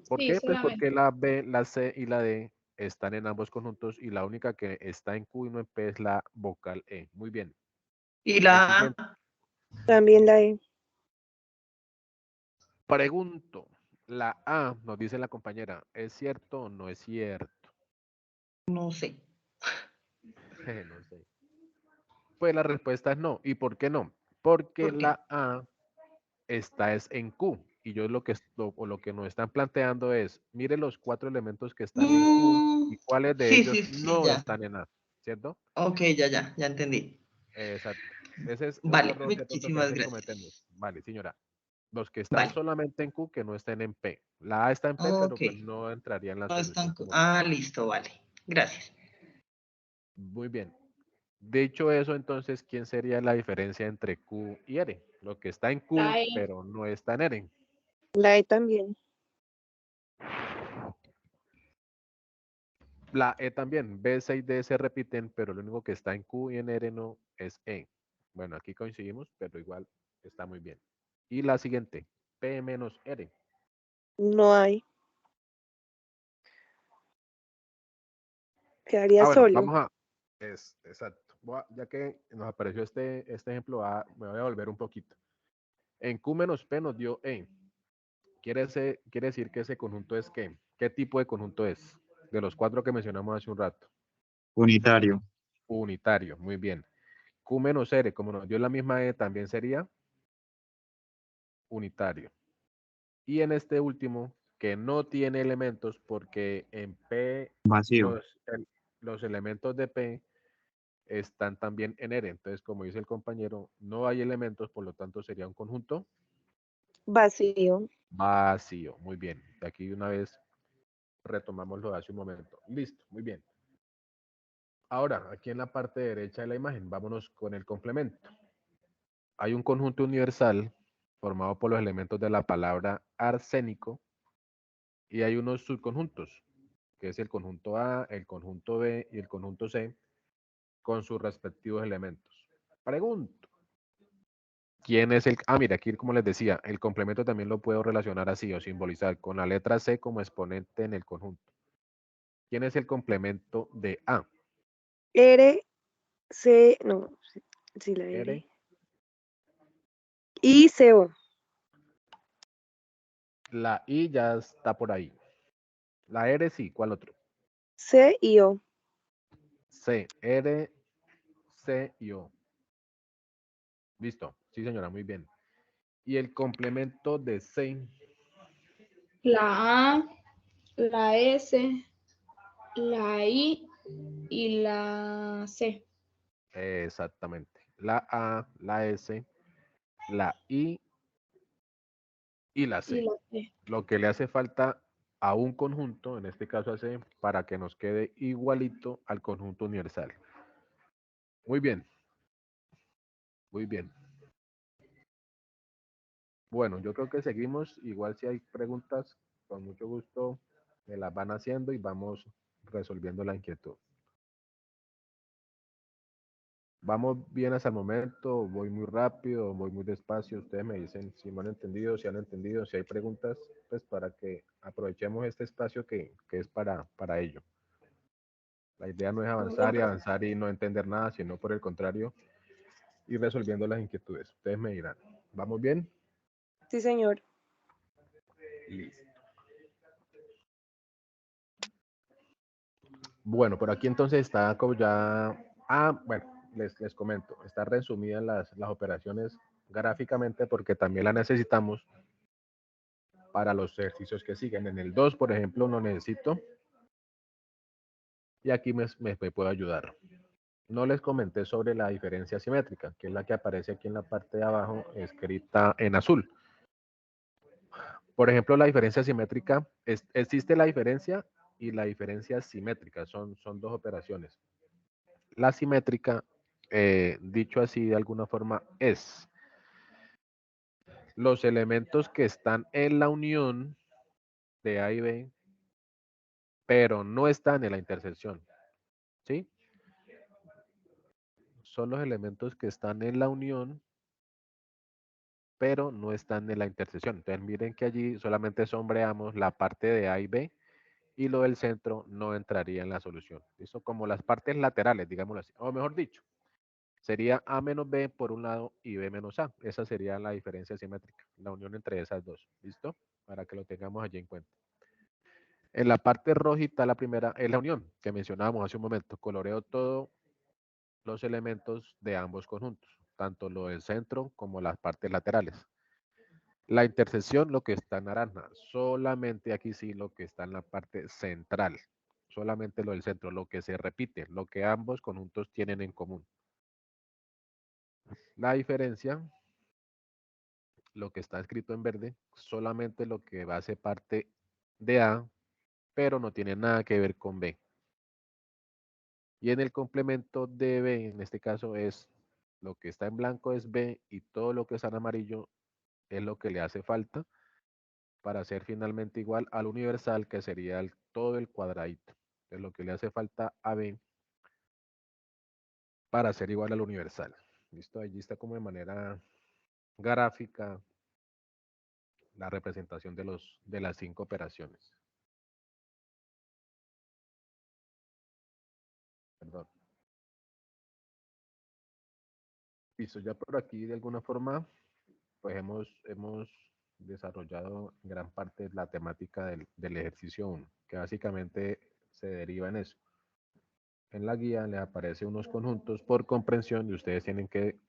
¿Por sí, qué? Pues solamente. porque la B, la C y la D están en ambos conjuntos y la única que está en Q y no en P es la vocal E. Muy bien. Y El la siguiente. A, También la E. Pregunto. La A, nos dice la compañera, ¿es cierto o no es cierto? no sé. No sé. Pues la respuesta es no. ¿Y por qué no? Porque ¿Por qué? la A está es en Q. Y yo lo que nos están planteando es, mire los cuatro elementos que están en Q y cuáles de Sí, sí, ellos sí, no ya. están en A, ¿cierto? Ok, ya entendí. Exacto. Ese es un Vale, error de pronto que a muchísimas veces cometemos. gracias. Vale, señora. Los que están Vale, solamente en Q, que no estén en P. La A está en P, pero ok. pues no entraría en la No solución están. como tal. Ah, listo, vale. Gracias. Muy bien. Dicho eso, entonces, ¿quién sería la diferencia entre Q y R? Lo que está en Q, La E. pero no está en R. La E también. La E también, B, C y D se repiten, pero lo único que está en Q y en R no es E. Bueno, aquí coincidimos, pero igual está muy bien. Y la siguiente, P menos R. No hay. Quedaría Bueno, solo. vamos a... exacto. Ya que nos apareció este ejemplo, me voy a volver un poquito. En Q menos P nos dio E. Quiere decir que ese conjunto es ¿qué? ¿Qué tipo de conjunto es? De los cuatro que mencionamos hace un rato. Unitario. Unitario, muy bien. Q menos R, como nos dio la misma E, también sería unitario. Y en este último, que no tiene elementos, porque en P Vacío. los elementos de P están también en R. Entonces, como dice el compañero, no hay elementos, por lo tanto sería un conjunto Vacío. vacío. Muy bien. De aquí una vez retomamos lo de hace un momento. Listo, muy bien. Ahora, aquí en la parte derecha de la imagen, vámonos con el complemento. Hay un conjunto universal formado por los elementos de la palabra arsénico y hay unos subconjuntos, que es el conjunto A, el conjunto B y el conjunto C, con sus respectivos elementos. Pregunto, ¿Quién es el? Mira, aquí como les decía, el complemento también lo puedo relacionar así o simbolizar con la letra C como exponente en el conjunto. ¿Quién es el complemento de A? R, C, no, sí, la R. R. I, C, O. La I ya está por ahí. La R sí, ¿cuál otro? C y O. C, R, C y O. Listo. Sí, señora, muy bien. Y el complemento de C. La A, la S, la I y la C. Exactamente. La A, la S, la I y la Y C. la C. Lo que le hace falta a un conjunto, en este caso a C, para que nos quede igualito al conjunto universal. Muy bien. Muy bien. Bueno, yo creo que seguimos. Igual si hay preguntas, con mucho gusto me las van haciendo y vamos resolviendo la inquietud. ¿Vamos bien hasta el momento? ¿Voy muy rápido? ¿Voy muy despacio? Ustedes me dicen si me han entendido, si han entendido, si hay preguntas, pues para que aprovechemos este espacio que es para ello. La idea no es avanzar y no entender nada, sino por el contrario, ir resolviendo las inquietudes. Ustedes me dirán, ¿vamos bien? Sí, señor. Listo. Bueno, por aquí entonces está como ya... bueno, les comento. Está resumidas las operaciones gráficamente porque también la necesitamos para los ejercicios que siguen. En el 2, por ejemplo, no necesito. Y aquí me puedo ayudar. No les comenté sobre la diferencia simétrica, que es la que aparece aquí en la parte de abajo, escrita en azul. Por ejemplo, la diferencia simétrica, existe la diferencia y la diferencia simétrica, son dos operaciones. La simétrica, dicho así de alguna forma, es los elementos que están en la unión de A y B, pero no están en la intersección, ¿sí? Son los elementos que están en la unión, pero no están en la intersección. Entonces miren que allí solamente sombreamos la parte de A y B y lo del centro no entraría en la solución. ¿Listo? Como las partes laterales, digámoslo así. O mejor dicho, sería A menos B por un lado y B menos A. Esa sería la diferencia simétrica, la unión entre esas dos. ¿Listo? Para que lo tengamos allí en cuenta. En la parte rojita, la primera es la unión que mencionábamos hace un momento. Coloreo todos los elementos de ambos conjuntos, tanto lo del centro como las partes laterales. La intersección, lo que está en naranja, solamente aquí sí lo que está en la parte central, solamente lo del centro, lo que se repite, lo que ambos conjuntos tienen en común. La diferencia, lo que está escrito en verde, solamente lo que va a ser parte de A, pero no tiene nada que ver con B. Y en el complemento de B, en este caso es lo que está en blanco es B y todo lo que está en amarillo es lo que le hace falta para ser finalmente igual al universal, que sería todo el cuadradito. Es lo que le hace falta a B para ser igual al universal. ¿Listo? Allí está como de manera gráfica la representación de las 5 operaciones. Perdón. Listo, ya por aquí de alguna forma, pues hemos desarrollado gran parte de la temática del ejercicio 1, que básicamente se deriva en eso. En la guía les aparece unos conjuntos por comprensión y ustedes tienen que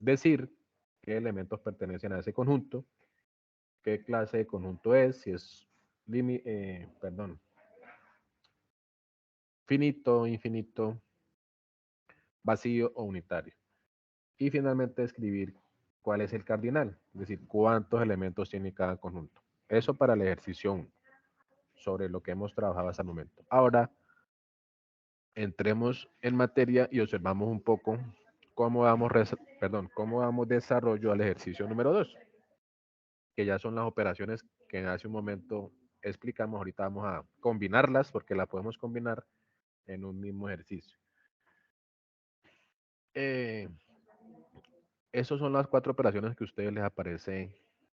decir qué elementos pertenecen a ese conjunto, qué clase de conjunto es, si es finito, infinito, vacío o unitario. Y finalmente escribir cuál es el cardinal, es decir, cuántos elementos tiene cada conjunto. Eso para el ejercicio 1, sobre lo que hemos trabajado hasta el momento. Ahora, entremos en materia y observamos un poco cómo damos desarrollo al ejercicio número 2, que ya son las operaciones que hace un momento explicamos. Ahorita vamos a combinarlas porque las podemos combinar en un mismo ejercicio. Esas son las 4 operaciones que a ustedes les aparecen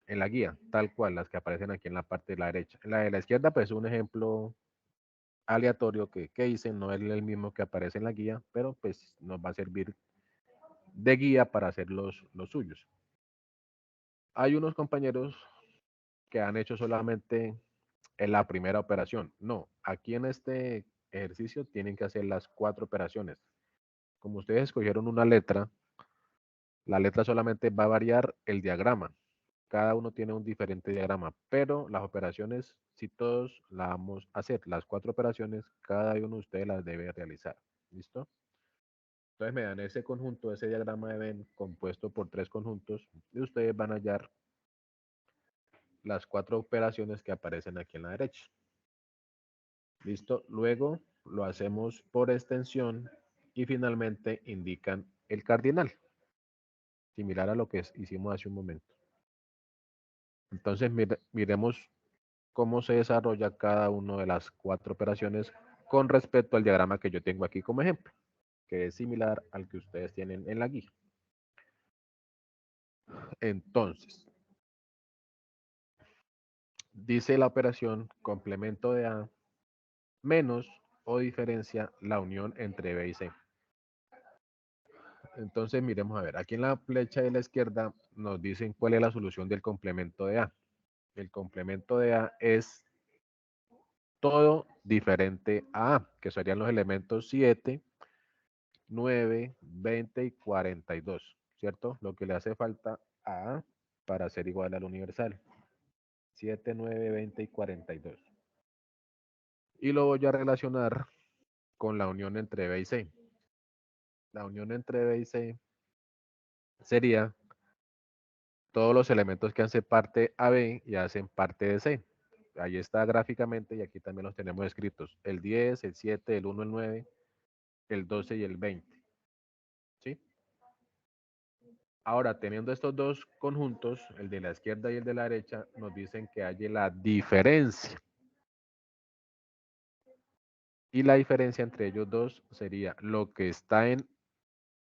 en la guía, tal cual, las que aparecen aquí en la parte de la derecha. En la de la izquierda, pues un ejemplo aleatorio que hice, no es el mismo que aparece en la guía, pero pues nos va a servir de guía para hacer los suyos. Hay unos compañeros que han hecho solamente en la primera operación. No, aquí en este ejercicio tienen que hacer las 4 operaciones. Como ustedes escogieron una letra, la letra solamente va a variar el diagrama. Cada uno tiene un diferente diagrama, pero las operaciones, si todos las vamos a hacer, las 4 operaciones, cada uno de ustedes las debe realizar. ¿Listo? Entonces me dan ese conjunto, ese diagrama de Venn compuesto por 3 conjuntos y ustedes van a hallar las 4 operaciones que aparecen aquí en la derecha. ¿Listo? Luego lo hacemos por extensión y finalmente indican el cardinal, similar a lo que hicimos hace un momento. Entonces miremos cómo se desarrolla cada una de las 4 operaciones con respecto al diagrama que yo tengo aquí como ejemplo, que es similar al que ustedes tienen en la guía. Entonces, dice la operación complemento de A menos o diferencia la unión entre B y C. Entonces, miremos a ver, aquí en la flecha de la izquierda nos dicen cuál es la solución del complemento de A. El complemento de A es todo diferente a A, que serían los elementos 7, 9, 20 y 42, ¿cierto? Lo que le hace falta a A para ser igual al universal. 7, 9, 20 y 42. Y lo voy a relacionar con la unión entre B y C. La unión entre B y C sería todos los elementos que hacen parte a B y hacen parte de C. Ahí está gráficamente y aquí también los tenemos escritos. El 10, el 7, el 1, el 9, el 12 y el 20. ¿Sí? Ahora, teniendo estos dos conjuntos, el de la izquierda y el de la derecha, nos dicen que hay la diferencia. Y la diferencia entre ellos dos sería lo que está en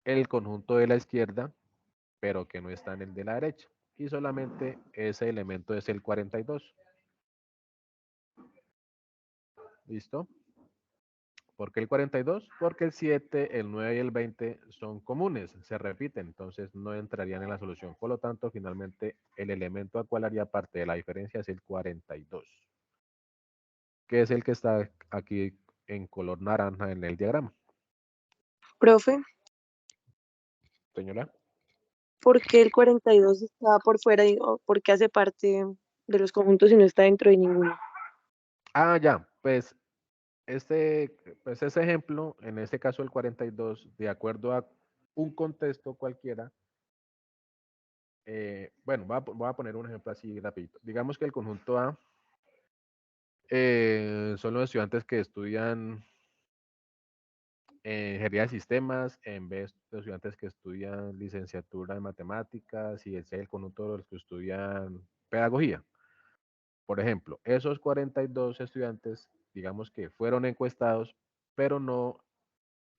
el conjunto de la izquierda, pero que no está en el de la derecha. Y solamente ese elemento es el 42. ¿Listo? ¿Por qué el 42? Porque el 7, el 9 y el 20 son comunes, se repiten, entonces no entrarían en la solución. Por lo tanto, finalmente, el elemento al cual haría parte de la diferencia es el 42, que es el que está aquí en color naranja en el diagrama. Profe, Señora. ¿por qué el 42 está por fuera? Digo, ¿por qué hace parte de los conjuntos y no está dentro de ninguno? Ah, ya, pues ese ejemplo, en este caso el 42, de acuerdo a un contexto cualquiera, bueno, voy a poner un ejemplo así rapidito. Digamos que el conjunto A son los estudiantes que estudian ingeniería de sistemas, en vez de estudiantes que estudian licenciatura en matemáticas y ese es el conjunto de los que estudian pedagogía. Por ejemplo, esos 42 estudiantes, digamos que fueron encuestados, pero no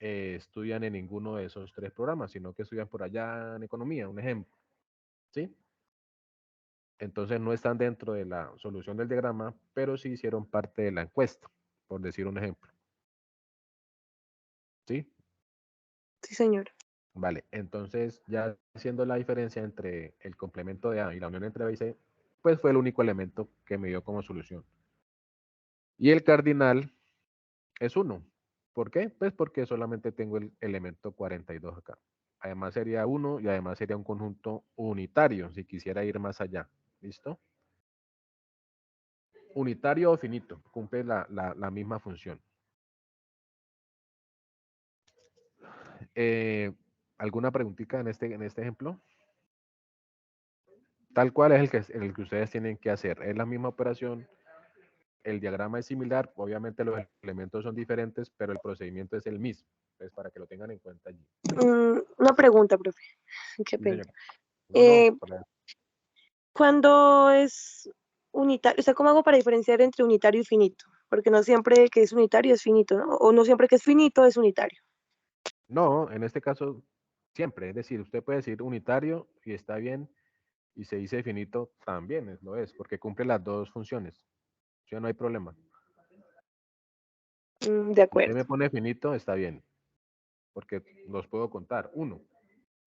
estudian en ninguno de esos 3 programas, sino que estudian por allá en economía, un ejemplo. ¿Sí? Entonces no están dentro de la solución del diagrama, pero sí hicieron parte de la encuesta, por decir un ejemplo. ¿Sí? Sí, señor. Vale, entonces ya haciendo la diferencia entre el complemento de A y la unión entre B y C, pues fue el único elemento que me dio como solución. Y el cardinal es 1. ¿Por qué? Pues porque solamente tengo el elemento 42 acá. Además sería 1 y además sería un conjunto unitario, si quisiera ir más allá. ¿Listo? Unitario o finito, cumple la misma función. ¿Alguna preguntita en este ejemplo? Tal cual es el que ustedes tienen que hacer. Es la misma operación, el diagrama es similar, obviamente los elementos son diferentes, pero el procedimiento es el mismo. Entonces, para que lo tengan en cuenta allí. Una pregunta, profe. Qué Sí, pena. señora. No, Eh, ¿Cuándo es unitario? O sea, ¿cómo hago para diferenciar entre unitario y finito? Porque no siempre que es unitario es finito, ¿no? O no siempre que es finito es unitario. no, en este caso Siempre, es decir, usted puede decir unitario y está bien, y se dice finito también, lo es, porque cumple las dos funciones. Ya no hay problema. De Si usted acuerdo. me pone finito, está bien, porque los puedo contar, uno.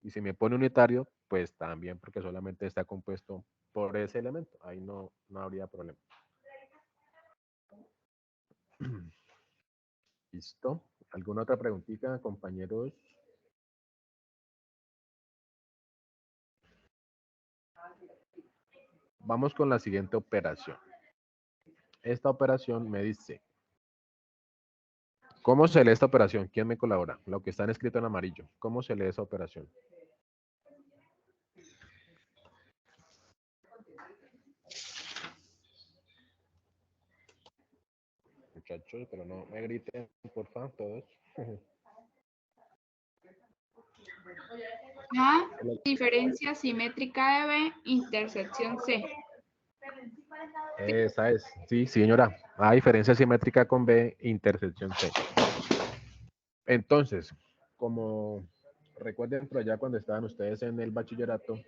Y si me pone unitario, pues también, porque solamente está compuesto por ese elemento. Ahí no habría problema. ¿Listo? ¿Alguna otra preguntita, compañeros? Vamos con la siguiente operación. Esta operación me dice, ¿cómo se lee esta operación? ¿Quién me colabora? Lo que está escrito en amarillo. ¿Cómo se lee esa operación? Muchachos, pero no me griten, por favor, todos. A, diferencia simétrica de B, intersección C. Esa es. Sí, señora. A diferencia simétrica con B, intersección C. Entonces, como recuerden por allá cuando estaban ustedes en el bachillerato,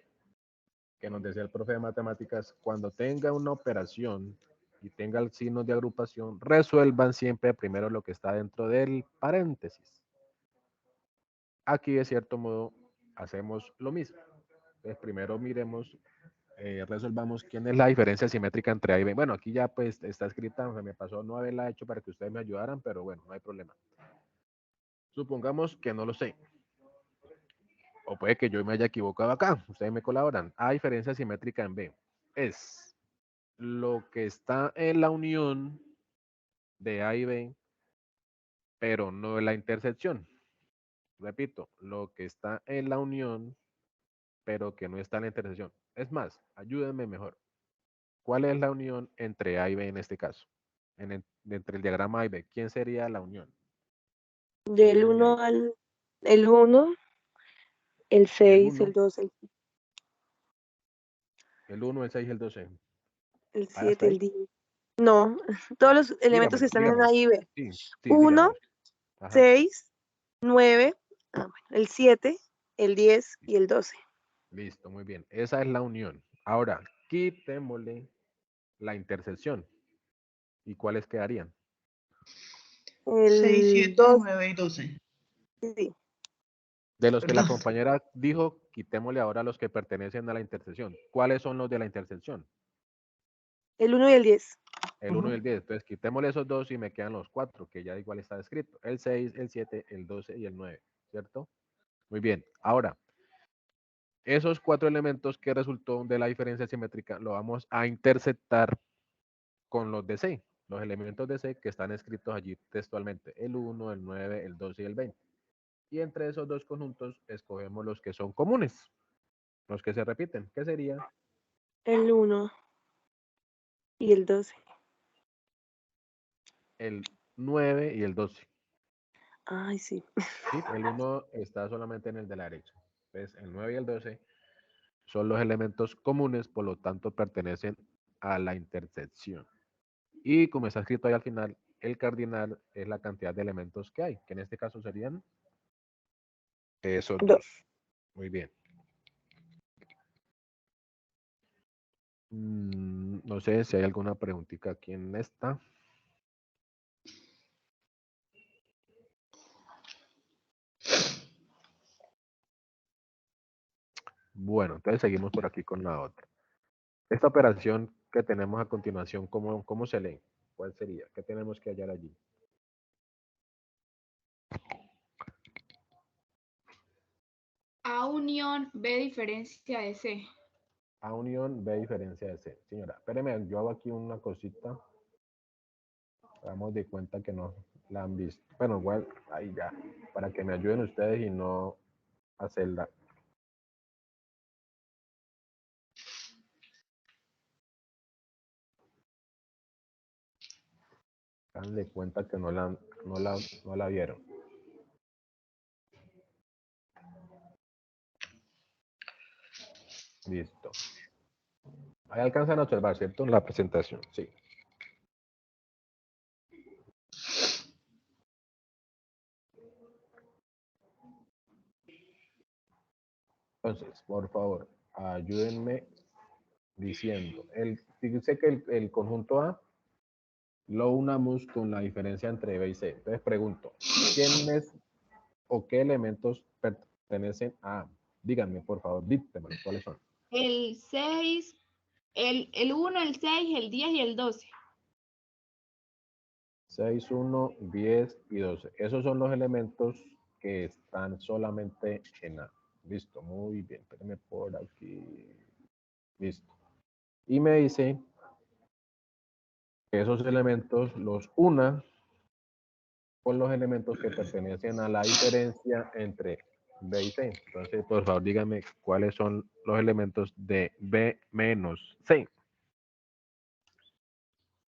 que nos decía el profe de matemáticas, cuando tenga una operación y tenga el signo de agrupación, resuelvan siempre primero lo que está dentro del paréntesis. Aquí, de cierto modo, hacemos lo mismo. Entonces, primero miremos, resolvamos quién es la diferencia simétrica entre A y B. Bueno, aquí ya pues está escrita, me pasó no haberla hecho para que ustedes me ayudaran, pero bueno, no hay problema. Supongamos que no lo sé. O puede que yo me haya equivocado acá. Ustedes me colaboran. A diferencia simétrica en B es lo que está en la unión de A y B, pero no en la intersección. Repito, lo que está en la unión, pero que no está en la intersección. Es más, ayúdenme mejor. ¿Cuál es la unión entre A y B en este caso? Entre el diagrama A y B. ¿Quién sería la unión? Del Ayúdenme 1 ahí. al el 1, el El 6, el 1, 2, el 1, el 6 y el 12. el ¿Hasta 7, el ahí? 10. No, todos los elementos Dígamelo, están en dígamelo. A y B. Sí, sí, 1, dígamelo. Ajá. 6, 9, el 7, el 10 y el 12. Listo, muy bien. Esa es la unión. Ahora, quitémosle la intersección. ¿Y cuáles quedarían? 6, El 7, 2, 9 y 12. sí, De los que la Perdón. compañera dijo, quitémosle ahora los que pertenecen a la intersección. ¿Cuáles son los de la intersección? el 1 y el 10. El 1 y el 10. Entonces, quitémosle esos dos y me quedan los 4, que ya igual está escrito. El 6, el 7, el 12 y el 9, ¿cierto? Muy bien. Ahora, esos 4 elementos que resultó de la diferencia simétrica lo vamos a interceptar con los de C, los elementos de C que están escritos allí textualmente, el 1, el 9, el 12 y el 20. Y entre esos dos conjuntos escogemos los que son comunes, los que se repiten, ¿qué sería? El 1 y el 12. El 9 y el 12. Ay, sí. ¿Sí? El 1 está solamente en el de la derecha. Entonces, el 9 y el 12 son los elementos comunes, por lo tanto pertenecen a la intersección. Y como está escrito ahí al final, el cardinal es la cantidad de elementos que hay, que en este caso serían esos 2. dos. Muy bien. No sé si hay alguna preguntita aquí en esta. Bueno, entonces seguimos por aquí con la otra. Esta operación que tenemos a continuación, ¿cómo se lee? ¿Cuál sería? ¿Qué tenemos que hallar allí? A unión B, diferencia de C. A unión B diferencia de C. Señora, espéreme, yo hago aquí una cosita. Damos de cuenta que no la han visto. Bueno, igual, ahí ya, para que me ayuden ustedes y no hacerla. Hagan de cuenta que no la vieron. Listo. Ahí alcanzan a observar, ¿cierto? En la presentación, sí. Entonces, por favor, ayúdenme diciendo. Dice que el conjunto A lo unamos con la diferencia entre B y C. Entonces pregunto, ¿quiénes o qué elementos pertenecen a A? Díganme, por favor, díganme cuáles son. El 6, el 1, el 6, el 10 y el 12. 6, 1, 10 y 12. Esos son los elementos que están solamente en A. Listo, muy bien. Espérenme por aquí. Listo. Y me dice que esos elementos los una con los elementos que pertenecen a la diferencia entre B y C. Entonces, por favor, díganme cuáles son los elementos de B menos C.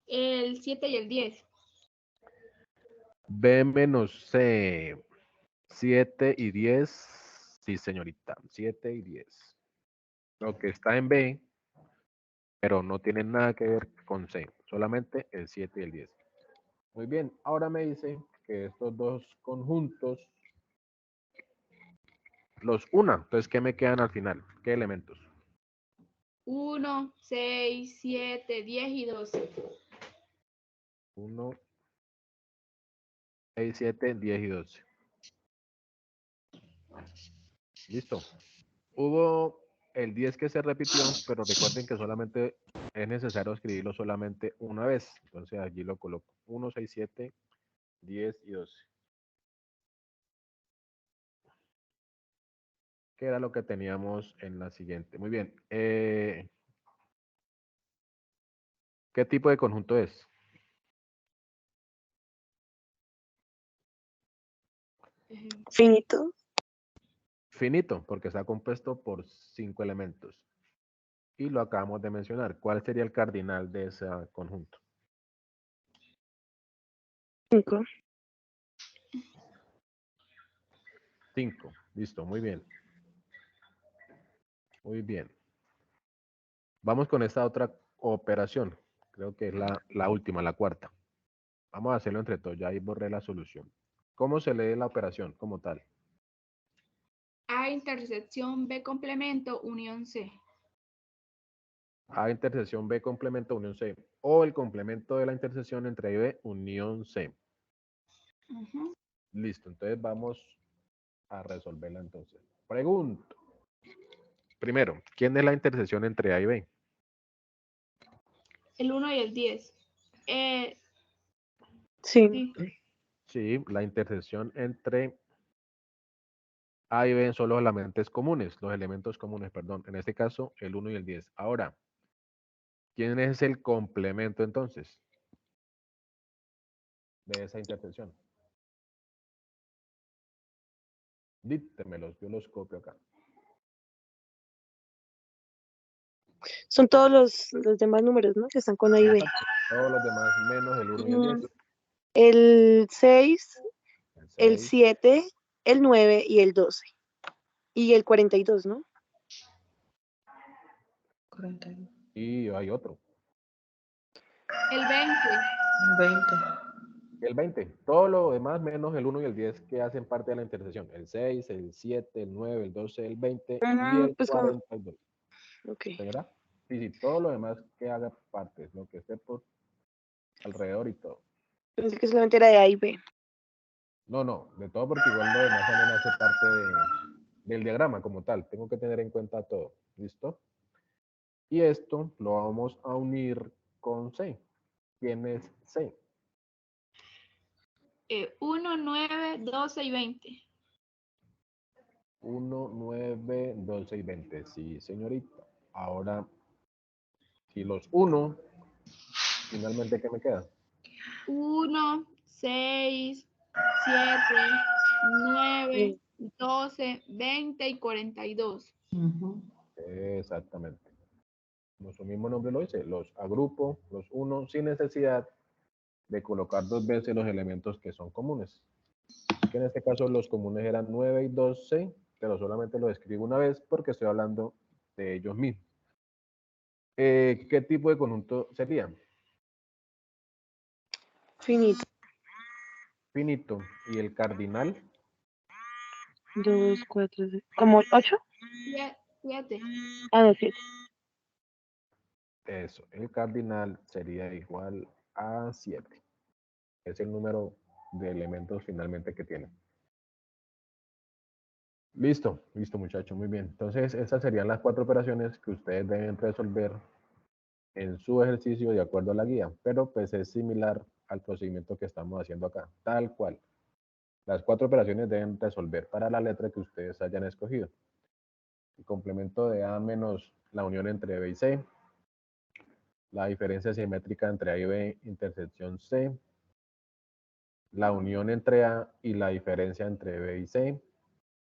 El 7 y el 10. B menos C. 7 y 10. Sí, señorita. 7 y 10. Lo que está en B, pero no tiene nada que ver con C. Solamente el 7 y el 10. Muy bien. Ahora me dice que estos dos conjuntos los una. Entonces, ¿qué me quedan al final? ¿Qué elementos? 1, 6, 7, 10 y 12. 1, 6, 7, 10 y 12. Listo. Hubo el 10 que se repitió, pero recuerden que solamente es necesario escribirlo solamente una vez. Entonces allí lo coloco. 1, 6, 7, 10 y 12. Que era lo que teníamos en la siguiente. Muy bien. ¿Qué tipo de conjunto es? Finito. Finito, porque está compuesto por 5 elementos. Y lo acabamos de mencionar. ¿Cuál sería el cardinal de ese conjunto? 5. 5. Listo, muy bien. Muy bien. Vamos con esta otra operación. Creo que es la última, la cuarta. Vamos a hacerlo entre todos. Ya ahí borré la solución. ¿Cómo se lee la operación como tal? A intersección B complemento unión C. A intersección B complemento unión C. O el complemento de la intersección entre A y B unión C. Ujú. Listo. Entonces vamos a resolverla entonces. Pregunto. Primero, ¿quién es la intersección entre A y B? El 1 y el 10. Sí. Sí. Sí, la intersección entre A y B son los elementos comunes, perdón. En este caso, el 1 y el 10. Ahora, ¿quién es el complemento entonces de esa intersección? Dítemelos, yo los copio acá. Son todos los demás números, ¿no? Que están con A y B. Exacto. Todos los demás menos el 1 y el 10. El 6, El el 6 7, el 9 y el 12. Y el 42, ¿no? 41. y hay otro. El 20. 20. El 20. Todo lo demás menos el 1 y el 10 que hacen parte de la intersección. El 6, el 7, el 9, el 12, el 20 y el Pues como, 42. ok. ¿Señora? Sí, sí, todo lo demás que haga parte, lo que esté por alrededor y todo. Pensé que solamente era de A y B. No, no, de todo porque igual lo demás también hace parte del diagrama como tal. Tengo que tener en cuenta todo. ¿Listo? Y esto lo vamos a unir con C. ¿Quién es C? 1, 9, 12 y 20. 1, 9, 12 y 20. Sí, señorita. Ahora, si los 1, finalmente, ¿qué me queda? 1, 6, 7, 9, 12, 20 y 42. Ujú. Exactamente. Como su mismo nombre lo dice, los agrupo, los uno, sin necesidad de colocar dos veces los elementos que son comunes. Que en este caso los comunes eran 9 y 12, pero solamente lo escribo una vez porque estoy hablando de ellos mismos. ¿Qué tipo de conjunto sería? Finito. Finito. ¿Y el cardinal? 2, 4, 6. ¿Como 8? Fíjate. Ah, no, 7. Eso, el cardinal sería igual a 7. Es el número de elementos finalmente que tiene. Listo, listo muchachos, muy bien. Entonces, esas serían las 4 operaciones que ustedes deben resolver en su ejercicio de acuerdo a la guía, pero pues es similar al procedimiento que estamos haciendo acá, tal cual. Las 4 operaciones deben resolver para la letra que ustedes hayan escogido. El complemento de A menos la unión entre B y C, la diferencia simétrica entre A y B, intersección C, la unión entre A y la diferencia entre B y C,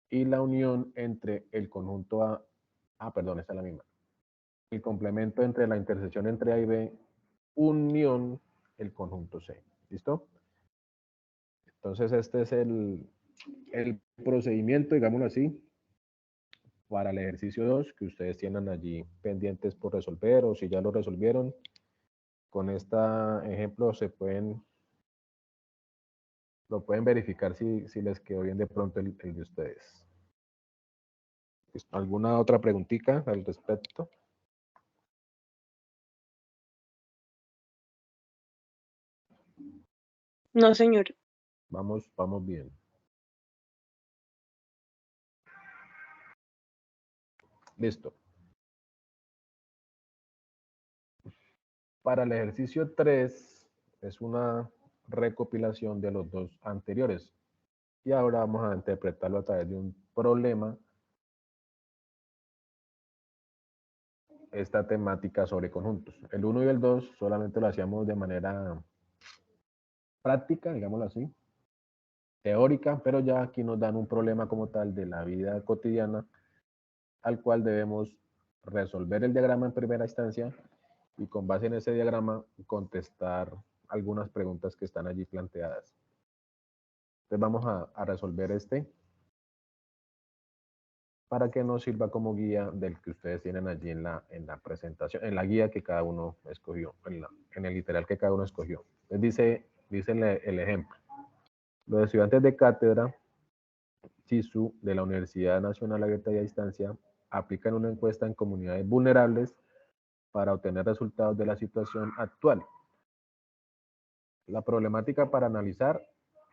y la unión entre el conjunto A, perdón, esta es la misma. El complemento entre la intersección entre A y B, unión el conjunto C. ¿Listo? Entonces este es el procedimiento, digámoslo así, para el ejercicio 2 que ustedes tienen allí pendientes por resolver, o si ya lo resolvieron, con este ejemplo lo pueden verificar si les quedó bien de pronto el de ustedes. ¿Alguna otra preguntita al respecto? No, señor. Vamos bien. Listo. Para el ejercicio 3 es una recopilación de los 2 anteriores. Y ahora vamos a interpretarlo a través de un problema. Esta temática sobre conjuntos. El 1 y el 2 solamente lo hacíamos de manera práctica, digámoslo así, teórica, pero ya aquí nos dan un problema como tal de la vida cotidiana, al cual debemos resolver el diagrama en primera instancia y con base en ese diagrama contestar algunas preguntas que están allí planteadas. Entonces vamos a resolver este para que nos sirva como guía del que ustedes tienen allí en la presentación, en la guía que cada uno escogió, en el literal que cada uno escogió. Entonces dice el ejemplo. Los estudiantes de cátedra SISU de la Universidad Nacional Abierta y a Distancia aplican una encuesta en comunidades vulnerables para obtener resultados de la situación actual. La problemática para analizar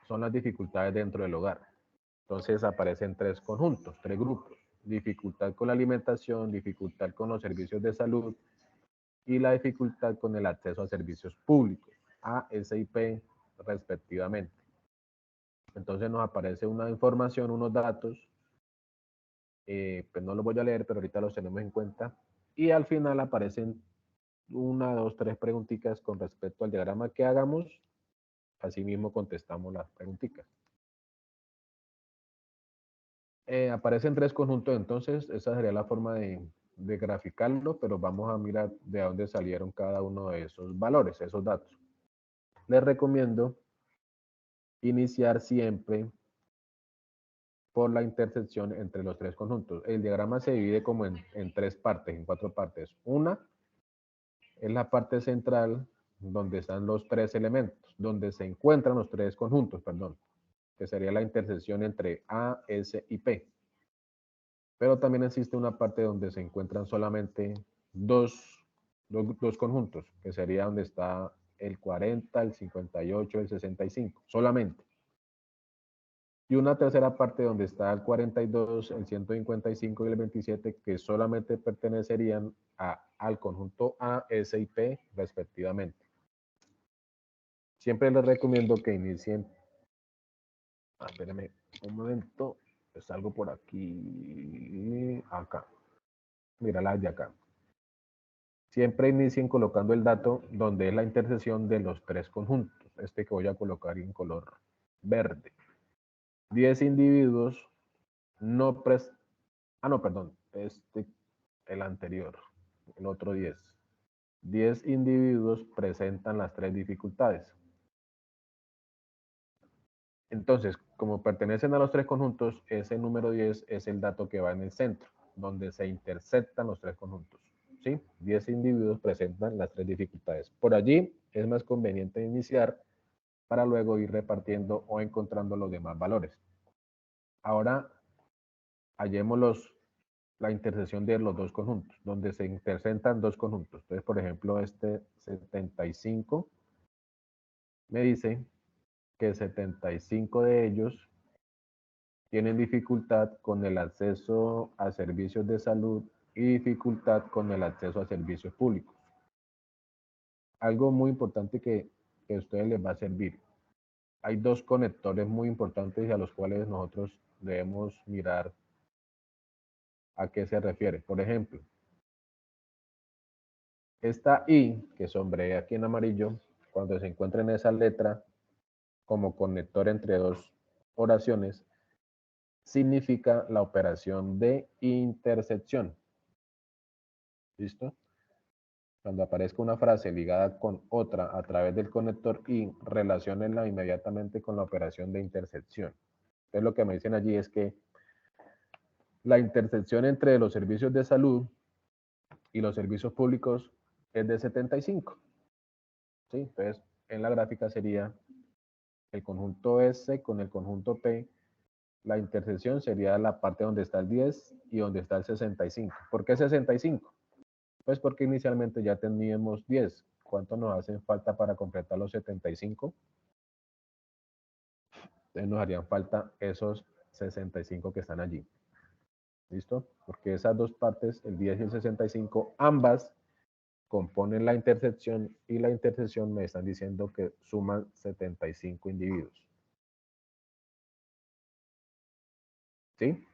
son las dificultades dentro del hogar. Entonces aparecen 3 conjuntos, 3 grupos. Dificultad con la alimentación, dificultad con los servicios de salud y la dificultad con el acceso a servicios públicos, A, S y P respectivamente. Entonces nos aparece una información, unos datos, pues no los voy a leer, pero ahorita los tenemos en cuenta. Y al final aparecen 1, 2, 3 preguntitas con respecto al diagrama que hagamos. Asimismo contestamos las preguntitas. Aparecen 3 conjuntos, entonces esa sería la forma de graficarlo, pero vamos a mirar de dónde salieron cada uno de esos valores, esos datos. Les recomiendo iniciar siempre por la intersección entre los 3 conjuntos. El diagrama se divide como en 3 partes, en 4 partes. Una es la parte central donde están los 3 elementos, donde se encuentran los 3 conjuntos, perdón, que sería la intersección entre A, S y P. Pero también existe una parte donde se encuentran solamente dos conjuntos, que sería donde está el 40, el 58, el 65, solamente. Y una tercera parte donde está el 42, el 155 y el 27, que solamente pertenecerían al conjunto A, S y P, respectivamente. Siempre les recomiendo que inicien. Espérenme un momento, salgo por aquí, acá. Mira la de acá. Siempre inicien colocando el dato donde es la intersección de los 3 conjuntos. Este que voy a colocar en color verde. 10 individuos no no, perdón. El anterior. El otro 10. 10 individuos presentan las 3 dificultades. Entonces, como pertenecen a los 3 conjuntos, ese número 10 es el dato que va en el centro, donde se intersectan los 3 conjuntos. ¿Sí? 10 individuos presentan las 3 dificultades. Por allí es más conveniente iniciar para luego ir repartiendo o encontrando los demás valores. Ahora, hallemos la intersección de los dos conjuntos, donde se interceptan dos conjuntos. Entonces, por ejemplo, este 75 me dice que 75 de ellos tienen dificultad con el acceso a servicios de salud y dificultad con el acceso a servicios públicos. Algo muy importante que a ustedes les va a servir. Hay dos conectores muy importantes y a los cuales nosotros debemos mirar a qué se refiere. Por ejemplo, esta I, que sombreé aquí en amarillo, cuando se encuentra en esa letra como conector entre dos oraciones, significa la operación de intersección. ¿Listo? Cuando aparezca una frase ligada con otra a través del conector I, relaciónenla inmediatamente con la operación de intersección. Entonces lo que me dicen allí es que la intersección entre los servicios de salud y los servicios públicos es de 75. ¿Sí? Entonces, en la gráfica sería el conjunto S con el conjunto P. La intersección sería la parte donde está el 10 y donde está el 65. ¿Por qué 65? Pues porque inicialmente ya teníamos 10. ¿Cuánto nos hacen falta para completar los 75? Entonces nos harían falta esos 65 que están allí. ¿Listo? Porque esas dos partes, el 10 y el 65, ambas componen la intersección y la intersección me están diciendo que suman 75 individuos. ¿Sí?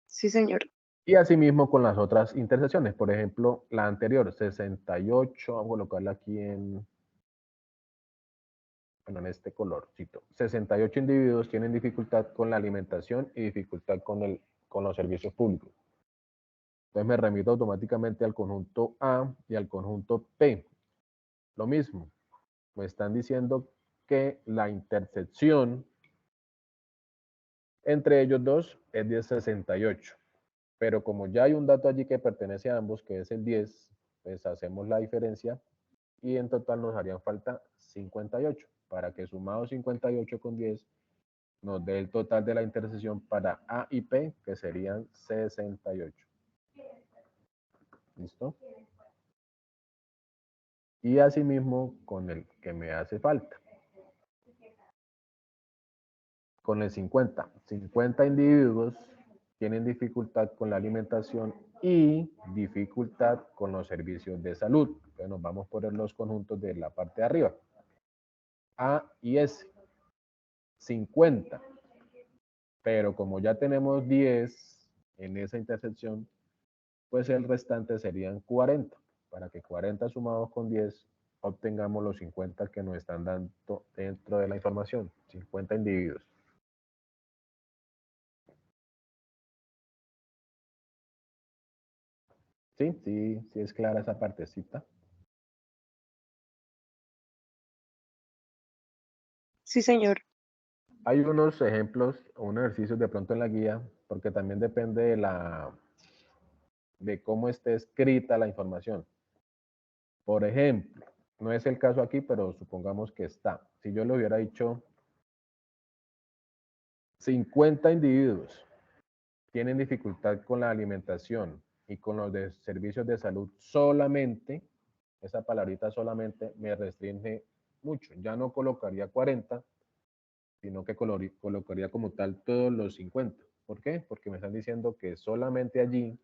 Sí, señor. Y asimismo con las otras intersecciones. Por ejemplo, la anterior, 68, vamos a colocarla aquí en este colorcito. 68 individuos tienen dificultad con la alimentación y dificultad con los servicios públicos. Entonces me remito automáticamente al conjunto A y al conjunto P. Lo mismo, me están diciendo que la intersección entre ellos dos es de 68. Pero como ya hay un dato allí que pertenece a ambos, que es el 10, pues hacemos la diferencia y en total nos harían falta 58, para que sumado 58 con 10 nos dé el total de la intersección para A y P, que serían 68. ¿Listo? Y asimismo con el que me hace falta. Con el 50. 50 individuos tienen dificultad con la alimentación y dificultad con los servicios de salud. Entonces nos vamos por los conjuntos de la parte de arriba. A y S. 50. Pero como ya tenemos 10 en esa intersección, pues el restante serían 40. Para que 40 sumados con 10 obtengamos los 50 que nos están dando dentro de la información. 50 individuos. Sí, sí, sí es clara esa partecita. Sí, señor. Hay unos ejemplos o unos ejercicios de pronto en la guía, porque también depende de cómo esté escrita la información. Por ejemplo, no es el caso aquí, pero supongamos que está. Si yo le hubiera dicho 50 individuos tienen dificultad con la alimentación y con los servicios de salud solamente, esa palabrita solamente me restringe mucho. Ya no colocaría 40, sino que colocaría como tal todos los 50. ¿Por qué? Porque me están diciendo que solamente allí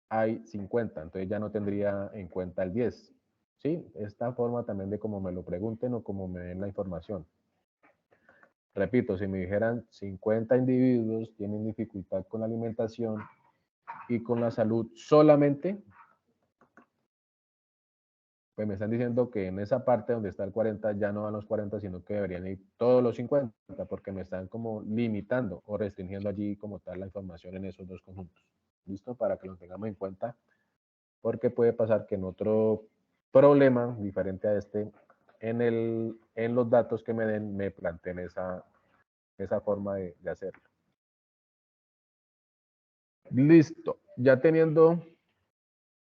hay 50, entonces ya no tendría en cuenta el 10. ¿Sí? Esta forma también de cómo me lo pregunten o cómo me den la información. Repito, si me dijeran 50 individuos tienen dificultad con la alimentación y con la salud solamente, pues me están diciendo que en esa parte donde está el 40 ya no van los 40, sino que deberían ir todos los 50, porque me están como limitando o restringiendo allí como tal la información en esos dos conjuntos. ¿Listo? Para que lo tengamos en cuenta, porque puede pasar que en otro problema diferente a este, en los datos que me den, me planteen esa forma de hacerlo. Listo. Ya teniendo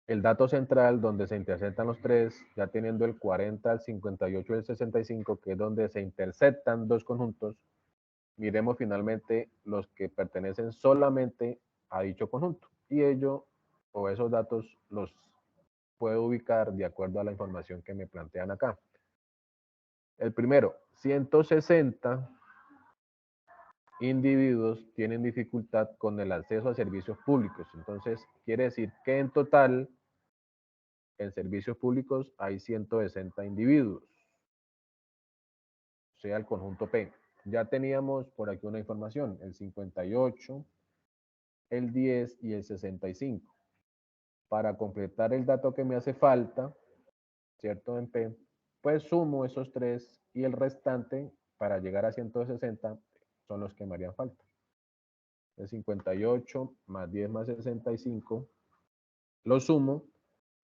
el dato central donde se interceptan los tres, ya teniendo el 40, el 58 y el 65, que es donde se interceptan dos conjuntos, miremos finalmente los que pertenecen solamente a dicho conjunto. Y ello o esos datos los puedo ubicar de acuerdo a la información que me plantean acá. El primero, 160 individuos tienen dificultad con el acceso a servicios públicos. Entonces, quiere decir que en total, en servicios públicos hay 160 individuos, o sea, el conjunto P. Ya teníamos por aquí una información, el 58, el 10 y el 65. Para completar el dato que me hace falta, ¿cierto? En P, pues sumo esos tres y el restante para llegar a 160 son los que me harían falta. El 58 más 10 más 65, lo sumo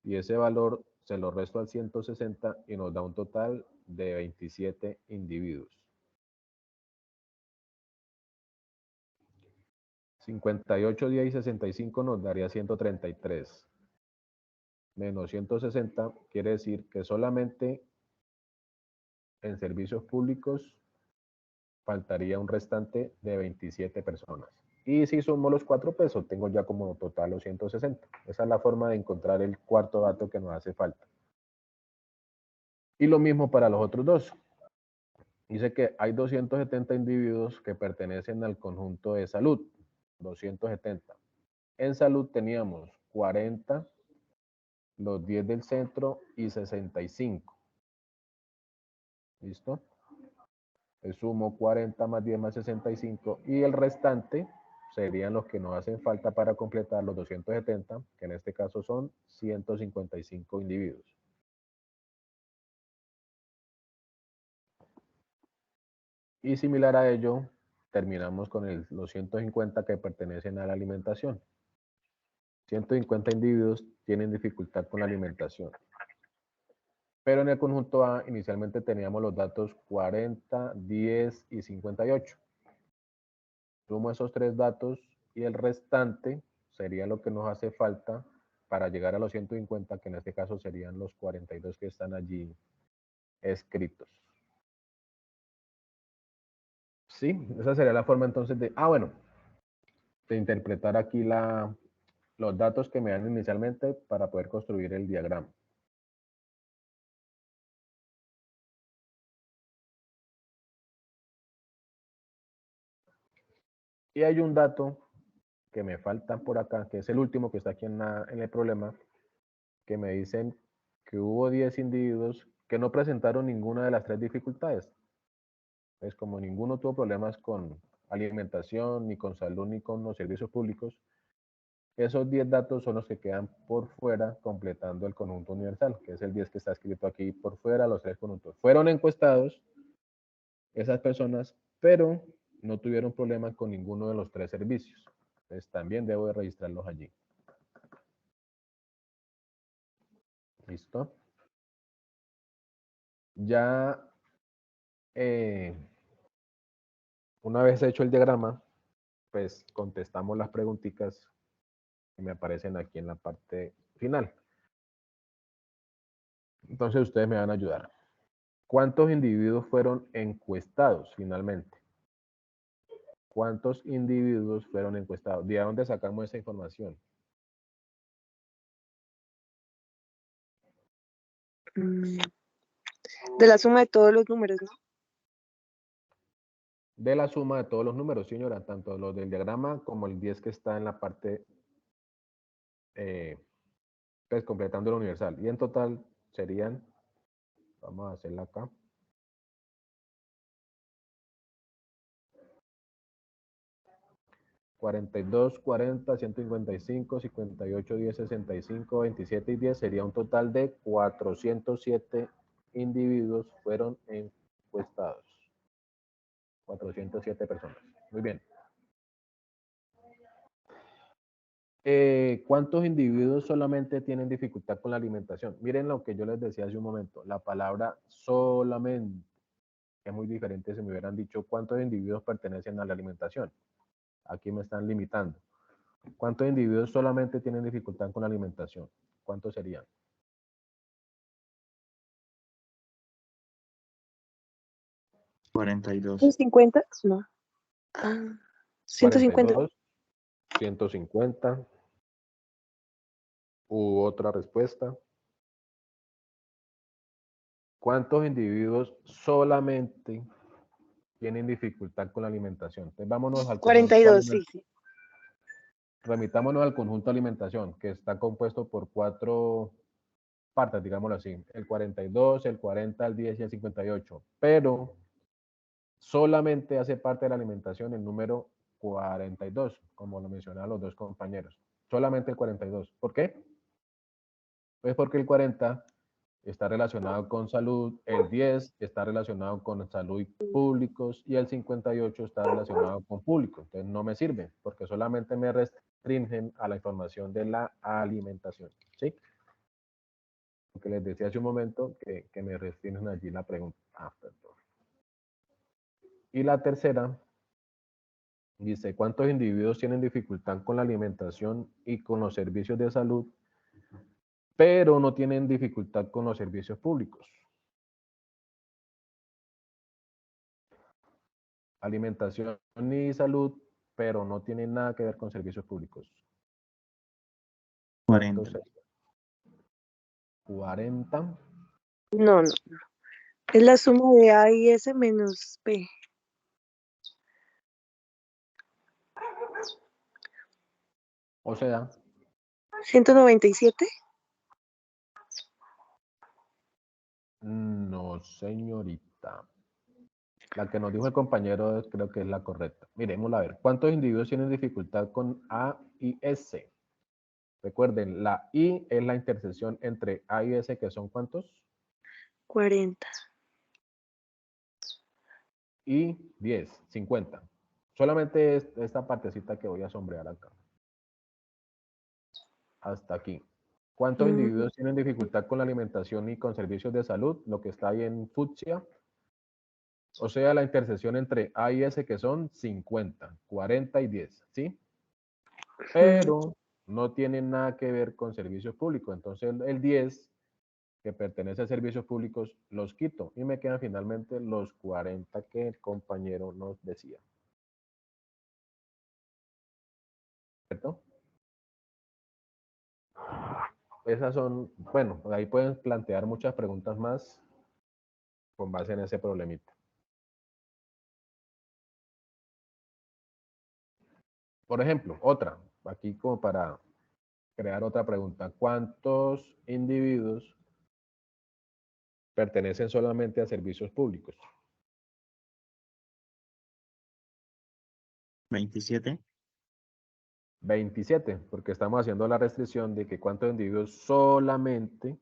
y ese valor se lo resto al 160 y nos da un total de 27 individuos. 58, 10 y 65 nos daría 133. Menos 160 quiere decir que solamente en servicios públicos faltaría un restante de 27 personas. Y si sumo los 4, pues obtengo ya como total los 160. Esa es la forma de encontrar el cuarto dato que nos hace falta. Y lo mismo para los otros dos. Dice que hay 270 individuos que pertenecen al conjunto de salud. 270. En salud teníamos 40, los 10 del centro y 65. ¿Listo? Le sumo 40 más 10 más 65 y el restante serían los que nos hacen falta para completar los 270, que en este caso son 155 individuos. Y similar a ello, terminamos con los 150 que pertenecen a la alimentación. 150 individuos tienen dificultad con la alimentación. Pero en el conjunto A inicialmente teníamos los datos 40, 10 y 58. Sumo esos tres datos y el restante sería lo que nos hace falta para llegar a los 150, que en este caso serían los 42 que están allí escritos. Sí, esa sería la forma entonces de, de interpretar aquí los datos que me dan inicialmente para poder construir el diagrama. Y hay un dato que me falta por acá, que es el último que está aquí en el problema, que me dicen que hubo 10 individuos que no presentaron ninguna de las tres dificultades. Es como ninguno tuvo problemas con alimentación, ni con salud, ni con los servicios públicos, esos 10 datos son los que quedan por fuera completando el conjunto universal, que es el 10 que está escrito aquí por fuera, los tres conjuntos. Fueron encuestados esas personas, pero no tuvieron problema con ninguno de los tres servicios. Entonces también debo de registrarlos allí. ¿Listo? Ya una vez hecho el diagrama, pues contestamos las preguntitas que me aparecen aquí en la parte final. Entonces ustedes me van a ayudar. ¿Cuántos individuos fueron encuestados finalmente? ¿Cuántos individuos fueron encuestados? ¿De dónde sacamos esa información? De la suma de todos los números, ¿no? De la suma de todos los números, señora, tanto los del diagrama como el 10 que está en la parte, pues completando lo universal. Y en total serían, vamos a hacerla acá. $42, 40, 155, 58, 10, 65, 27 y 10 sería un total de 407 individuos fueron encuestados. 407 personas. Muy bien. ¿Cuántos individuos solamente tienen dificultad con la alimentación? Miren lo que yo les decía hace un momento. La palabra solamente es muy diferente si me hubieran dicho cuántos individuos pertenecen a la alimentación. Aquí me están limitando. ¿Cuántos individuos solamente tienen dificultad con la alimentación? ¿Cuántos serían? 42. 50, no. Ah, 150. 42, 150. ¿U otra respuesta? ¿Cuántos individuos solamente tienen dificultad con la alimentación? Entonces, vámonos al conjunto 42, sí, sí. Remitámonos al conjunto alimentación, que está compuesto por 4 partes, digámoslo así. El 42, el 40, el 10 y el 58. Pero solamente hace parte de la alimentación el número 42, como lo mencionaban los dos compañeros. Solamente el 42. ¿Por qué? Pues porque el 40 está relacionado con salud, el 10 está relacionado con salud y públicos y el 58 está relacionado con público. Entonces no me sirve porque solamente me restringen a la información de la alimentación. ¿Sí? Porque les decía hace un momento que me restringen allí la pregunta. Perdón. Y la tercera dice, ¿cuántos individuos tienen dificultad con la alimentación y con los servicios de salud, pero no tienen dificultad con los servicios públicos? Alimentación y salud, pero no tienen nada que ver con servicios públicos. 40. Entonces, 40. No, no. Es la suma de A y S menos B. O sea, 197. no, señorita. La que nos dijo el compañero creo que es la correcta. Miremosla a ver. ¿Cuántos individuos tienen dificultad con A y S? Recuerden, la I es la intersección entre A y S, que son ¿cuántos? 40. Y 10, 50. Solamente esta partecita que voy a sombrear acá. Hasta aquí. ¿Cuántos individuos tienen dificultad con la alimentación y con servicios de salud? Lo que está ahí en fucsia. O sea, la intersección entre A y S, que son 50, 40 y 10, ¿sí? Pero no tienen nada que ver con servicios públicos. Entonces, el 10, que pertenece a servicios públicos, los quito. Y me quedan finalmente los 40 que el compañero nos decía. ¿Cierto? Esas son, bueno, ahí pueden plantear muchas preguntas más con base en ese problemita. Por ejemplo, otra, aquí como para crear otra pregunta. ¿Cuántos individuos pertenecen solamente a servicios públicos? 27. 27, porque estamos haciendo la restricción de que cuántos individuos solamente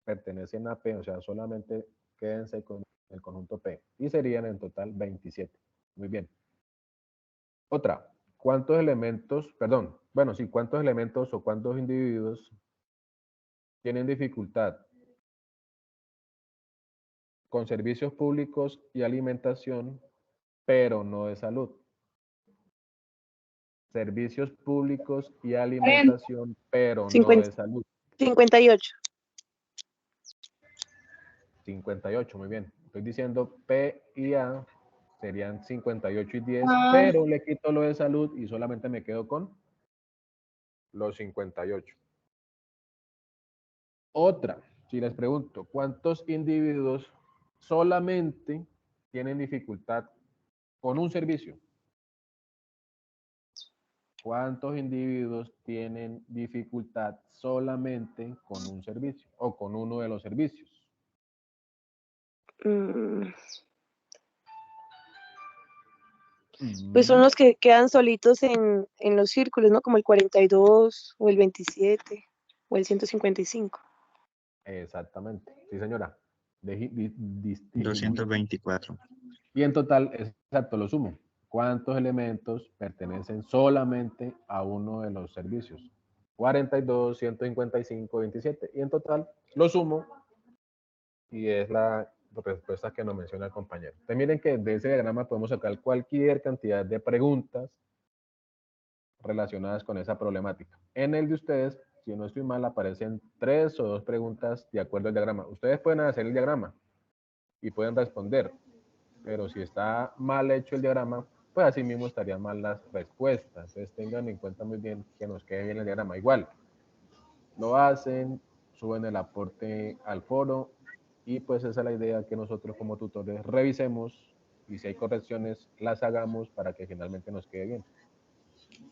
pertenecen a P, o sea, solamente quédense con el conjunto P. Y serían en total 27. Muy bien. Otra, ¿cuántos elementos, perdón, bueno, sí, cuántos elementos o cuántos individuos tienen dificultad con servicios públicos y alimentación, pero no de salud? Servicios públicos y alimentación, pero no 50, de salud. 58. 58, muy bien. Estoy diciendo P y A serían 58 y 10, Ah, pero le quito lo de salud y solamente me quedo con los 58. Otra, si les pregunto, ¿cuántos individuos solamente tienen dificultad con un servicio? ¿Cuántos individuos tienen dificultad solamente con un servicio o con uno de los servicios? Pues son los que quedan solitos en los círculos, ¿no? Como el 42 o el 27 o el 155. Exactamente, sí señora. Distinguí. 224. Y en total, exacto, lo sumo. ¿Cuántos elementos pertenecen solamente a uno de los servicios? 42, 155, 27. Y en total, lo sumo y es la respuesta que nos menciona el compañero. Entonces, miren que de ese diagrama podemos sacar cualquier cantidad de preguntas relacionadas con esa problemática. En el de ustedes, si no estoy mal, aparecen 3 o 2 preguntas de acuerdo al diagrama. Ustedes pueden hacer el diagrama y pueden responder, pero si está mal hecho el diagrama, pues así mismo estarían mal las respuestas. Entonces tengan en cuenta muy bien que nos quede bien el diagrama. Igual, lo hacen, suben el aporte al foro y pues esa es la idea, que nosotros como tutores revisemos y si hay correcciones las hagamos para que finalmente nos quede bien.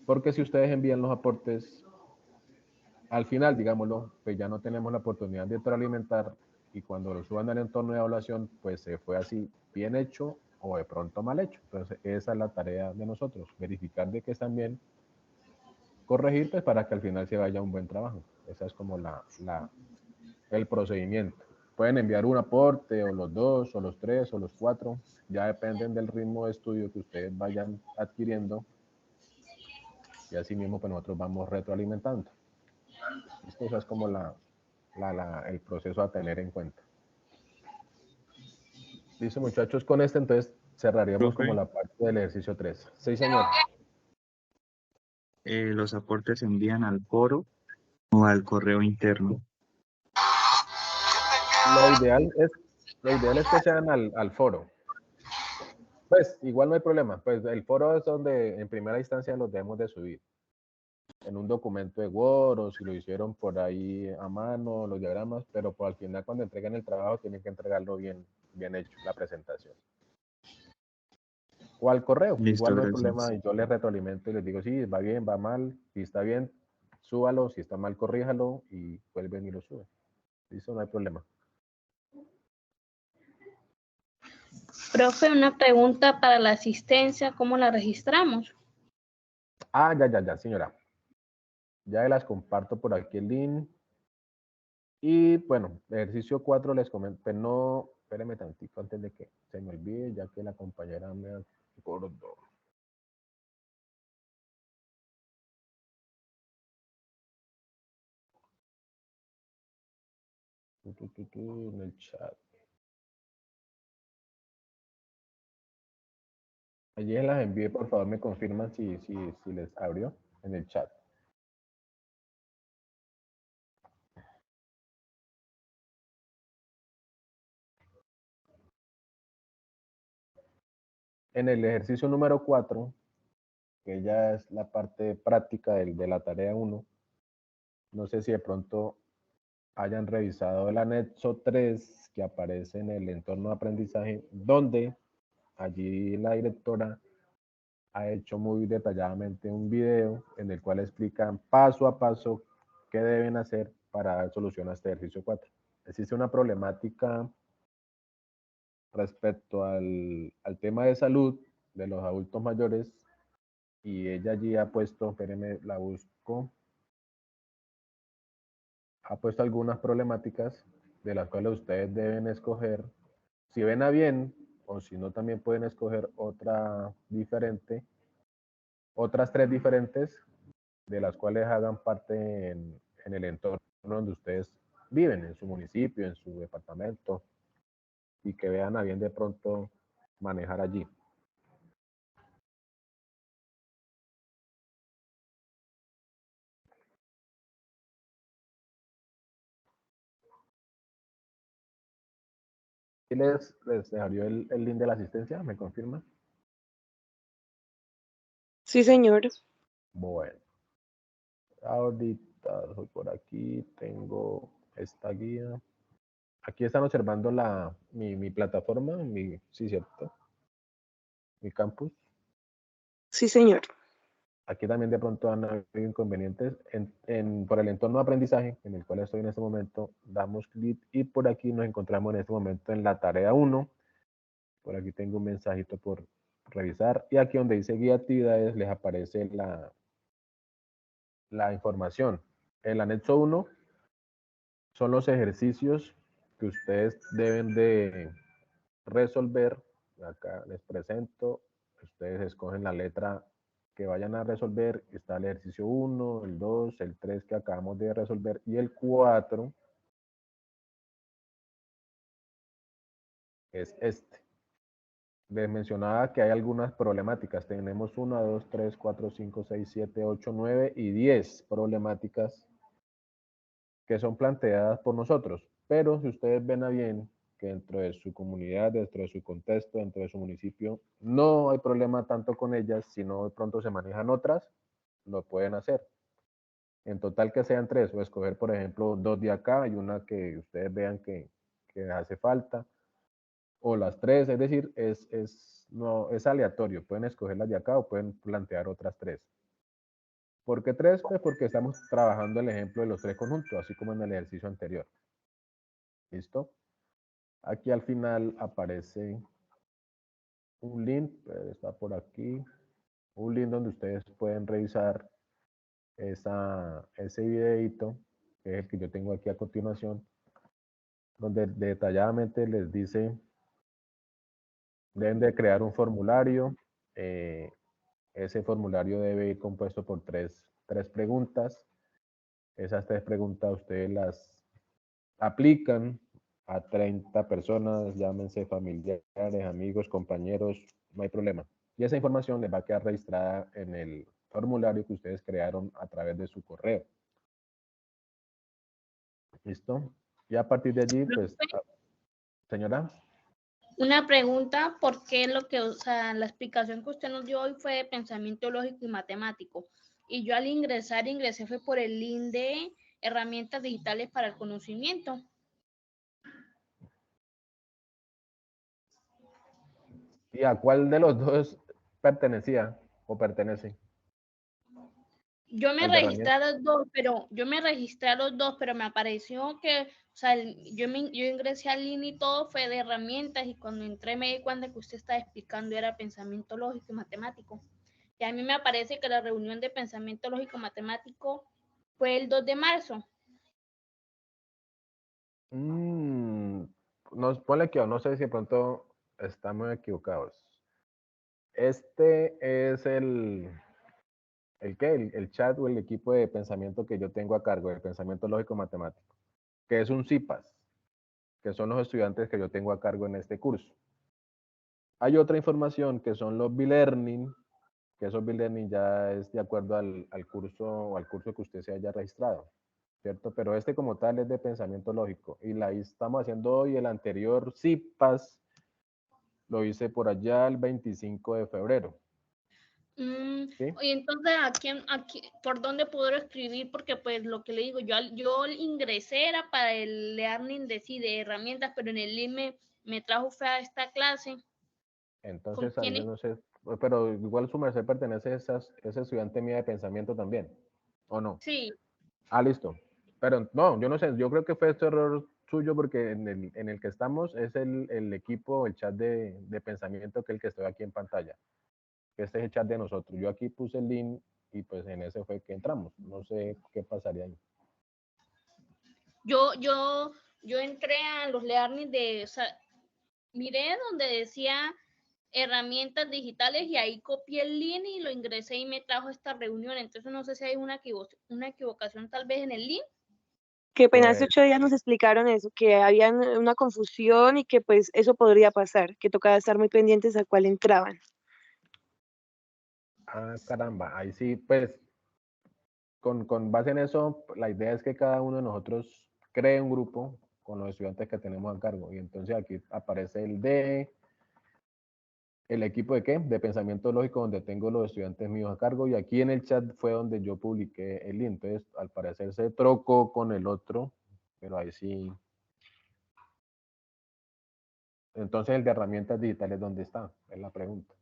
Porque si ustedes envían los aportes al final, digámoslo, pues ya no tenemos la oportunidad de retroalimentar y cuando lo suban al entorno de evaluación, pues se fue así bien hecho o de pronto mal hecho. Entonces esa es la tarea de nosotros, verificar de que están bien, corregir pues para que al final se vaya un buen trabajo. Esa es como el procedimiento. Pueden enviar un aporte o los dos o los tres o los cuatro, ya dependen del ritmo de estudio que ustedes vayan adquiriendo y así mismo pues nosotros vamos retroalimentando. ¿Listo? Esa es como el proceso a tener en cuenta. Listo, muchachos, con este entonces cerraríamos Profe. como la parte del ejercicio 3. Sí, señor. ¿Los aportes se envían al foro o al correo interno? Lo ideal es que sean al foro. Pues igual no hay problema. Pues el foro es donde en primera instancia los debemos de subir. En un documento de Word o si lo hicieron por ahí a mano, los diagramas, pero por al final cuando entreguen el trabajo tienen que entregarlo bien hecho, la presentación. O al correo, Listo, igual no hay gracias. problema y yo les retroalimento y les digo, sí, va bien, va mal, si está bien, súbalo, si está mal, corríjalo y vuelven y lo suben. Listo, no hay problema. Profe, una pregunta para la asistencia, ¿cómo la registramos? Ah, ya, señora. Ya las comparto por aquí el link. Y bueno, ejercicio 4 les comento, pero no, espérenme tantito antes de que se me olvide, ya que la compañera me acordó. En el chat. Allí las envié, por favor, me confirman si les abrió en el chat. En el ejercicio número 4, que ya es la parte práctica de la tarea 1, no sé si de pronto hayan revisado el anexo 3 que aparece en el entorno de aprendizaje, donde allí la directora ha hecho muy detalladamente un video en el cual explican paso a paso qué deben hacer para dar solución a este ejercicio 4. Existe una problemática respecto al tema de salud de los adultos mayores y ella allí ha puesto, espérenme, la busco, ha puesto algunas problemáticas de las cuales ustedes deben escoger, si ven a bien, o si no también pueden escoger otra diferente, otras 3 diferentes, de las cuales hagan parte en el entorno donde ustedes viven, en su municipio, en su departamento, y que vean a bien de pronto manejar allí. ¿Y les abrió el link de la asistencia? ¿Me confirman? Sí, señor. Bueno, ahorita soy por aquí, tengo esta guía. Aquí están observando mi plataforma, sí, cierto, mi campus. Sí, señor. Aquí también de pronto han habido inconvenientes por el entorno de aprendizaje en el cual estoy en este momento. Damos clic y por aquí nos encontramos en este momento en la tarea 1. Por aquí tengo un mensajito por revisar y aquí donde dice guía actividades les aparece la información. El anexo 1 son los ejercicios que ustedes deben de resolver. Acá les presento, ustedes escogen la letra que vayan a resolver. Está el ejercicio 1, el 2, el 3 que acabamos de resolver y el 4 es este. Les mencionaba que hay algunas problemáticas. Tenemos 1, 2, 3, 4, 5, 6, 7, 8, 9 y 10 problemáticas que son planteadas por nosotros. Pero si ustedes ven a bien, que dentro de su comunidad, dentro de su contexto, dentro de su municipio, no hay problema tanto con ellas, sino de pronto se manejan otras, lo pueden hacer. En total que sean 3, o escoger, por ejemplo, 2 de acá y una que ustedes vean que hace falta, o las 3, es decir, no, es aleatorio, pueden escoger las de acá o pueden plantear otras 3. ¿Por qué 3? Pues porque estamos trabajando el ejemplo de los 3 conjuntos, así como en el ejercicio anterior. ¿Listo? Aquí al final aparece un link, está por aquí, un link donde ustedes pueden revisar ese videito, que es el que yo tengo aquí a continuación, donde detalladamente les dice, deben de crear un formulario, ese formulario debe ir compuesto por tres preguntas, esas 3 preguntas ustedes las aplican a 30 personas, llámense familiares, amigos, compañeros, no hay problema. Y esa información les va a quedar registrada en el formulario que ustedes crearon a través de su correo. ¿Listo? Y a partir de allí, pues, señora. Una pregunta, ¿por qué o sea, la explicación que usted nos dio hoy fue de pensamiento lógico y matemático? Y yo al ingresé fue por el link de herramientas digitales para el conocimiento. ¿Y a cuál de los dos pertenecía o pertenece? Yo me ¿Al de registré a los dos, pero me apareció que, o sea, yo ingresé al link y todo fue de herramientas y cuando entré me di cuenta que usted estaba explicando era pensamiento lógico y matemático. Y a mí me aparece que la reunión de pensamiento lógico y matemático fue el 2 de marzo. Nos pone que no sé si de pronto estamos equivocados. Este es el chat o el equipo de pensamiento que yo tengo a cargo, el pensamiento lógico matemático, que es un CIPAS, que son los estudiantes que yo tengo a cargo en este curso. Hay otra información que son los B-Learning, que esos B-Learning ya es de acuerdo al curso o al curso que usted se haya registrado, ¿cierto? Pero este como tal es de pensamiento lógico. Y la estamos haciendo hoy, el anterior CIPAS lo hice por allá el 25 de febrero. ¿Sí? Y entonces, aquí, ¿por dónde puedo escribir? Porque pues lo que le digo, yo ingresé era para el learning de herramientas, pero en el link me trajo fue a esta clase. Entonces, ¿Con quién yo es? no sé, pero igual su merced pertenece a ese estudiante mía de pensamiento también, ¿o no? Sí. Ah, listo. Pero no, yo no sé, yo creo que fue este error suyo porque en el que estamos es el equipo, el chat de pensamiento que es el que estoy aquí en pantalla. Este es el chat de nosotros. Yo aquí puse el link y pues en ese fue que entramos. No sé qué pasaría ahí. Yo entré a los learning o sea, miré donde decía herramientas digitales y ahí copié el link y lo ingresé y me trajo esta reunión. Entonces no sé si hay una equivocación tal vez en el link. Que pena, hace Pues, 8 días nos explicaron eso, que había una confusión y que pues eso podría pasar, que tocaba estar muy pendientes a cuál entraban. caramba, ahí sí, pues con base en eso, la idea es que cada uno de nosotros cree un grupo con los estudiantes que tenemos a cargo. Y entonces aquí aparece el equipo de qué? De pensamiento lógico, donde tengo los estudiantes míos a cargo. Y aquí en el chat fue donde yo publiqué el link. Entonces, al parecer se trocó con el otro, pero ahí sí. Entonces, el de herramientas digitales, ¿dónde está? Es la pregunta.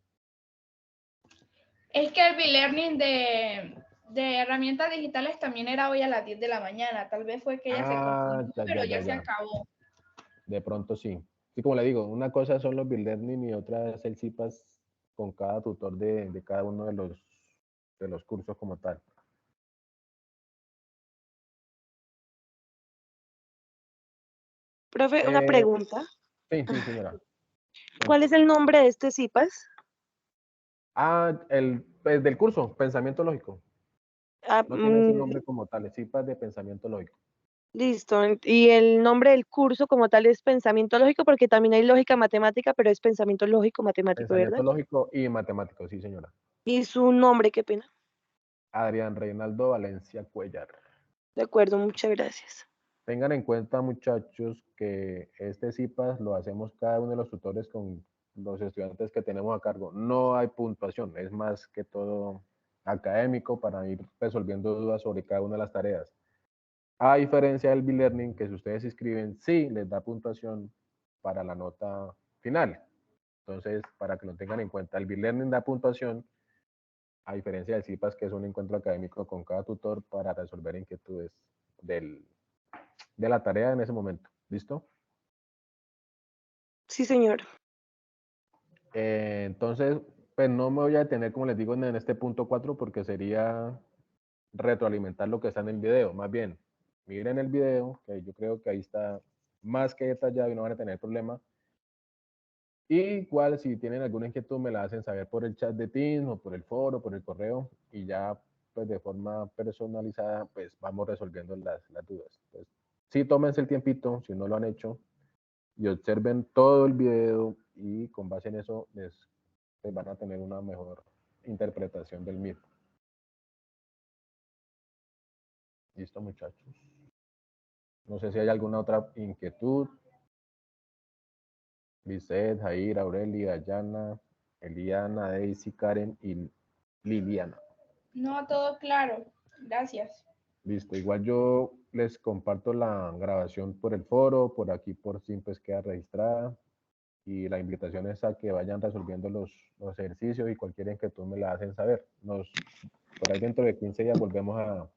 Es que el B-Learning de herramientas digitales también era hoy a las 10 de la mañana. Tal vez fue que ella se confundió, pero ya se acabó. De pronto sí. Sí, como le digo, una cosa son los B-Learning y otra es el CIPAS con cada tutor de cada uno de los cursos como tal. Profe, una pregunta. Sí, señora. ¿Cuál es el nombre de este CIPAS? Pues, del curso, Pensamiento Lógico. No tiene así nombre como tal, es CIPAS de Pensamiento Lógico. Listo. Y el nombre del curso como tal es pensamiento lógico, porque también hay lógica matemática, pero es pensamiento lógico matemático, ¿verdad? Pensamiento Lógico y Matemático, sí, señora. Y su nombre, qué pena. Adrián Reinaldo Valencia Cuellar. De acuerdo, muchas gracias. Tengan en cuenta, muchachos, que este CIPAS lo hacemos cada uno de los tutores con los estudiantes que tenemos a cargo. No hay puntuación, es más que todo académico para ir resolviendo dudas sobre cada una de las tareas. A diferencia del B-Learning, que si ustedes se inscriben, sí les da puntuación para la nota final. Entonces, para que lo tengan en cuenta, el B-Learning da puntuación, a diferencia del CIPAS, que es un encuentro académico con cada tutor para resolver inquietudes de la tarea en ese momento. ¿Listo? Sí, señor. Entonces, pues no me voy a detener, como les digo, en este punto 4 porque sería retroalimentar lo que está en el video. Más bien, miren el video, que yo creo que ahí está más que detallado y no van a tener problema. Y igual, si tienen alguna inquietud, me la hacen saber por el chat de Teams o por el foro, por el correo, y ya, pues de forma personalizada, pues vamos resolviendo las dudas. Pues, sí, tómense el tiempito, si no lo han hecho, y observen todo el video, y con base en eso, les van a tener una mejor interpretación del mismo. ¿Listo, muchachos? No sé si hay alguna otra inquietud. Lisette, Jair, Aurelia, Dayana, Eliana, Daisy, Karen y Liliana. No, todo claro. Gracias. Listo, igual yo les comparto la grabación por el foro, por aquí por Teams pues queda registrada, y la invitación es a que vayan resolviendo los ejercicios y cualquier inquietud me la hacen saber. Por ahí dentro de 15 días volvemos a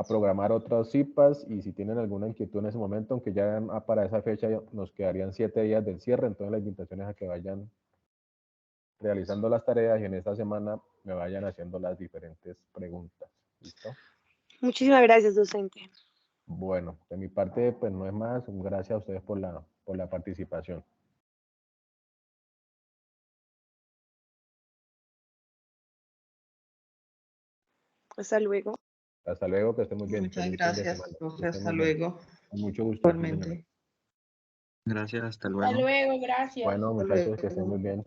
programar otras CIPAS, y si tienen alguna inquietud en ese momento, aunque ya para esa fecha nos quedarían 7 días del cierre, entonces la invitación es a que vayan realizando las tareas y en esta semana me vayan haciendo las diferentes preguntas. ¿Listo? Muchísimas gracias, docente. Bueno, de mi parte, pues no es más. Gracias a ustedes por la participación. Hasta luego. Hasta luego, que estén muy bien. Muchas Feliz fin de gracias, semana. profe. Que estén Hasta muy bien. luego. Con mucho gusto. Sí, señora. Igualmente. Gracias, hasta Hasta luego. luego, gracias. Bueno, Hasta muchachos, que estén luego. muy bien.